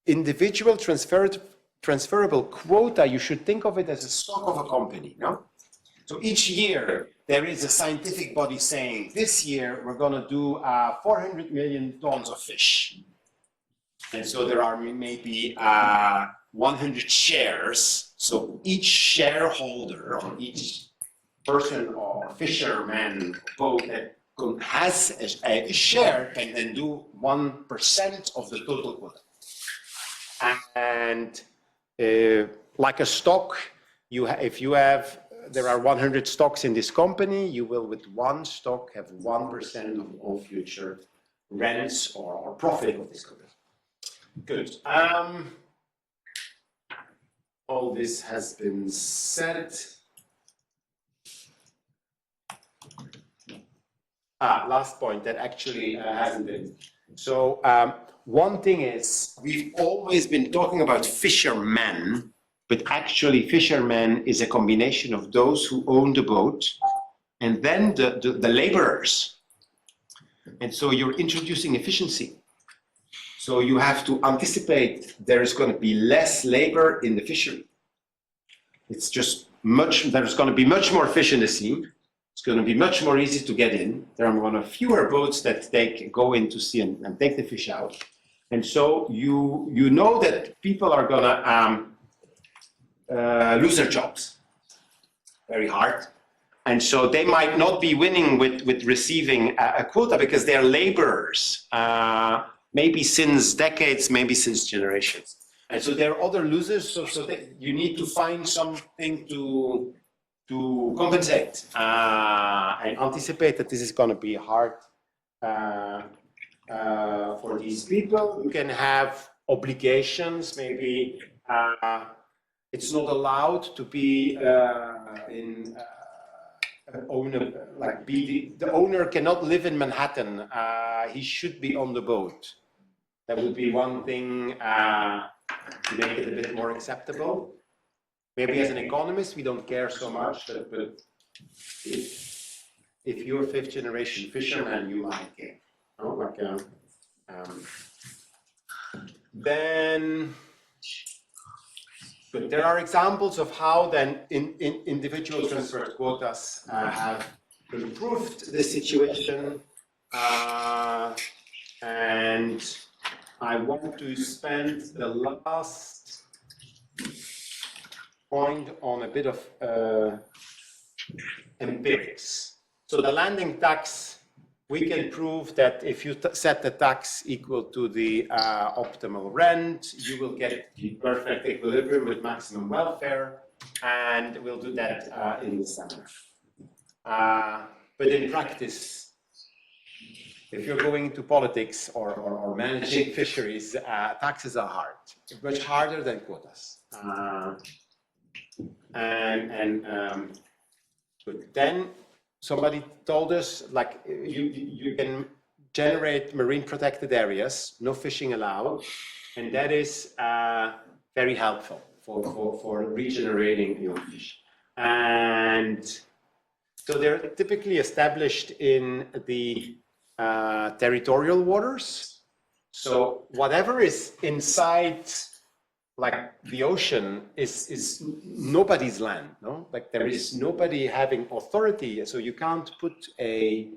individual transferable quota, you should think of it as a stock of a company, no? So each year there is a scientific body saying, this year we're going to do 400 million tons of fish. And so there are maybe 100 shares. So each shareholder or each person or fisherman boat that has a share can then do 1% of the total quota. And like a stock, there are 100 stocks in this company, you will with one stock have 1% of all future rents or profit of this company. Good. All this has been said. Last point that actually hasn't been. So one thing is, we've always been talking about fishermen, but actually fishermen is a combination of those who own the boat and then the laborers. And so you're introducing efficiency. So you have to anticipate there is going to be less labor in the fishery. It's just there's going to be much more fish in the sea. It's going to be much more easy to get in. There are going to be fewer boats that go into sea and take the fish out. And so you know that people are going to lose their jobs very hard. And so they might not be winning with receiving a quota because they're laborers. Maybe since decades, maybe since generations. And so there are other losers, so you need to find something to compensate and anticipate that this is going to be hard for these people. You can have obligations, maybe it's not allowed to be owner, like the owner cannot live in Manhattan, he should be on the boat. That would be one thing to make it a bit more acceptable. Maybe as an economist, we don't care so much, but if you're a fifth generation fisherman, you might care. Then, but there are examples of how then individual transferred quotas have improved the situation, and I want to spend the last point on a bit of empirics. So the landing tax, we can prove that if you set the tax equal to the optimal rent, you will get the perfect equilibrium with maximum welfare, and we'll do that in the seminar. But in practice, if you're going into politics or managing fisheries, taxes are hard, much harder than quotas. But then somebody told us, like, you can generate marine protected areas, no fishing allowed, and that is very helpful for regenerating your fish. And so they're typically established in the territorial waters. So whatever is inside, like the ocean, is nobody's land. No, like there is nobody having authority. So you can't put a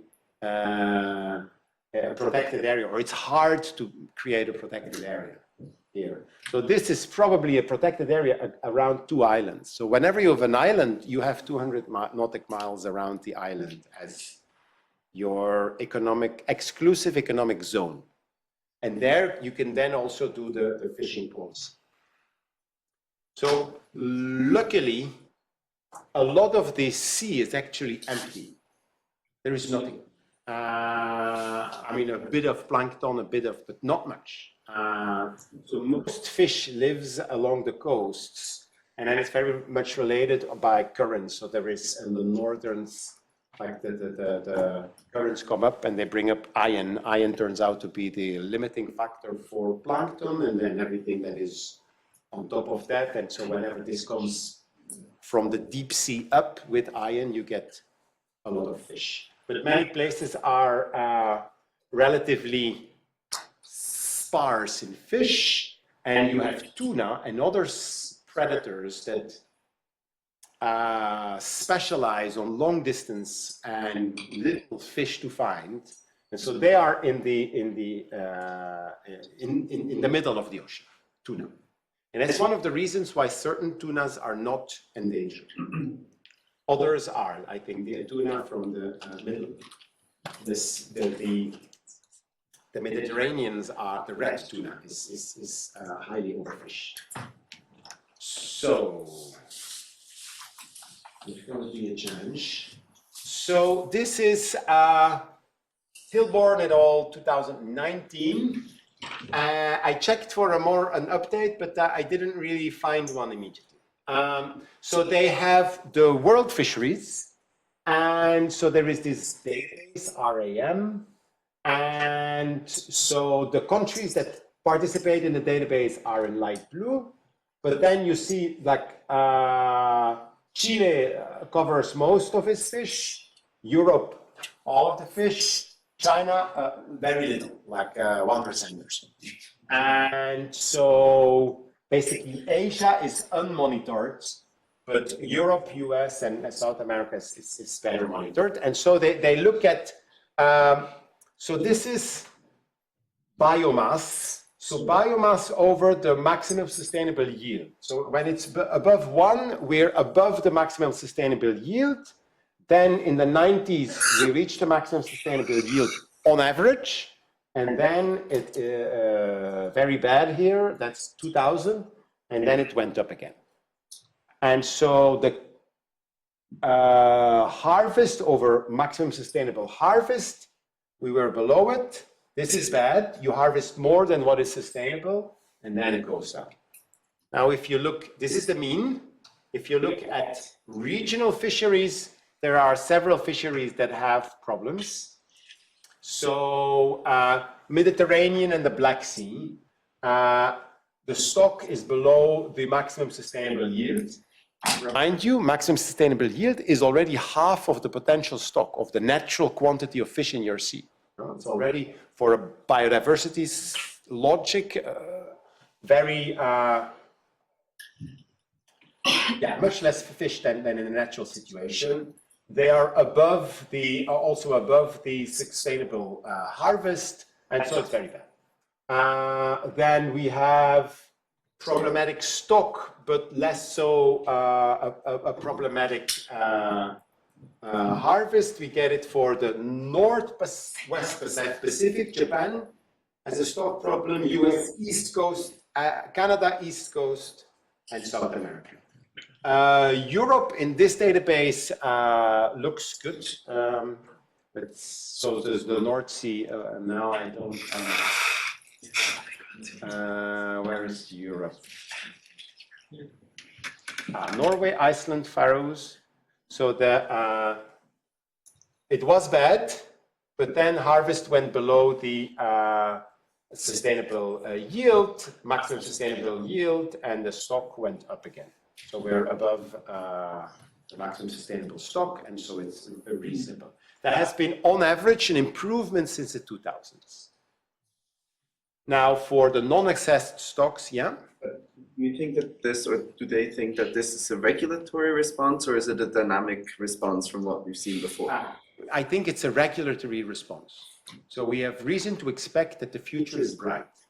protected area, or it's hard to create a protected area here. So this is probably a protected area around 2 islands. So whenever you have an island, you have 200 nautical miles around the island as your exclusive economic zone. And there you can then also do the fishing pools. So luckily, a lot of the sea is actually empty. There is nothing. I mean, a bit of plankton, but not much. So most fish lives along the coasts, and then it's very much related by currents. So there is in the northerns, like the currents come up and they bring up iron. Iron turns out to be the limiting factor for plankton, and then everything that is on top of that. And so whenever this comes from the deep sea up with iron, you get a lot of fish. But many places are relatively sparse in fish, and you have tuna and other predators that specialize on long distance and little fish to find, and so they are in the middle of the ocean, tuna, and that's one of the reasons why certain tunas are not endangered. Others are, I think, the tuna from the middle. The Mediterraneans are, the red tuna is highly overfished. So, it's going to be a challenge. So this is Hilborn et al. 2019. I checked for an update, but I didn't really find one immediately. So they have the world fisheries, and so there is this database, RAM, and so the countries that participate in the database are in light blue, but then you see like Chile covers most of its fish, Europe all of the fish, China very little, like 1% or so. And so basically Asia is unmonitored, but Europe, US, and South America is better monitored. And so they look at, so this is biomass. So biomass over the maximum sustainable yield. So when it's above 1, we're above the maximum sustainable yield. Then in the 90s, we reached the maximum sustainable yield on average. And then it very bad here, that's 2000. And then it went up again. And so the harvest over maximum sustainable harvest, we were below it. This is bad. You harvest more than what is sustainable, and then it goes down. Now, if you look, this is the mean. If you look at regional fisheries, there are several fisheries that have problems. So, Mediterranean and the Black Sea, the stock is below the maximum sustainable yield. Remind you, maximum sustainable yield is already half of the potential stock of the natural quantity of fish in your sea. It's already, for a biodiversity logic, very, much less fish than in a natural situation. They are above also above the sustainable harvest, and so it's very bad. Then we have problematic stock, but less so a problematic harvest. We get it for the West Pacific, Japan has a stock problem, US East Coast, Canada East Coast, and South America. Europe in this database looks good, but so does the North Sea. Now I don't. Where is Europe? Norway, Iceland, Faroes. So it was bad, but then harvest went below the sustainable yield, maximum sustainable yield, and the stock went up again. So we're above the maximum sustainable stock, and so it's reasonable. There has been, on average, an improvement since the 2000s. Now, for the non-accessed stocks, yeah? Do you think that this, or do they think that this is a regulatory response, or is it a dynamic response from what we've seen before? I think it's a regulatory response. So we have reason to expect that the future is bright.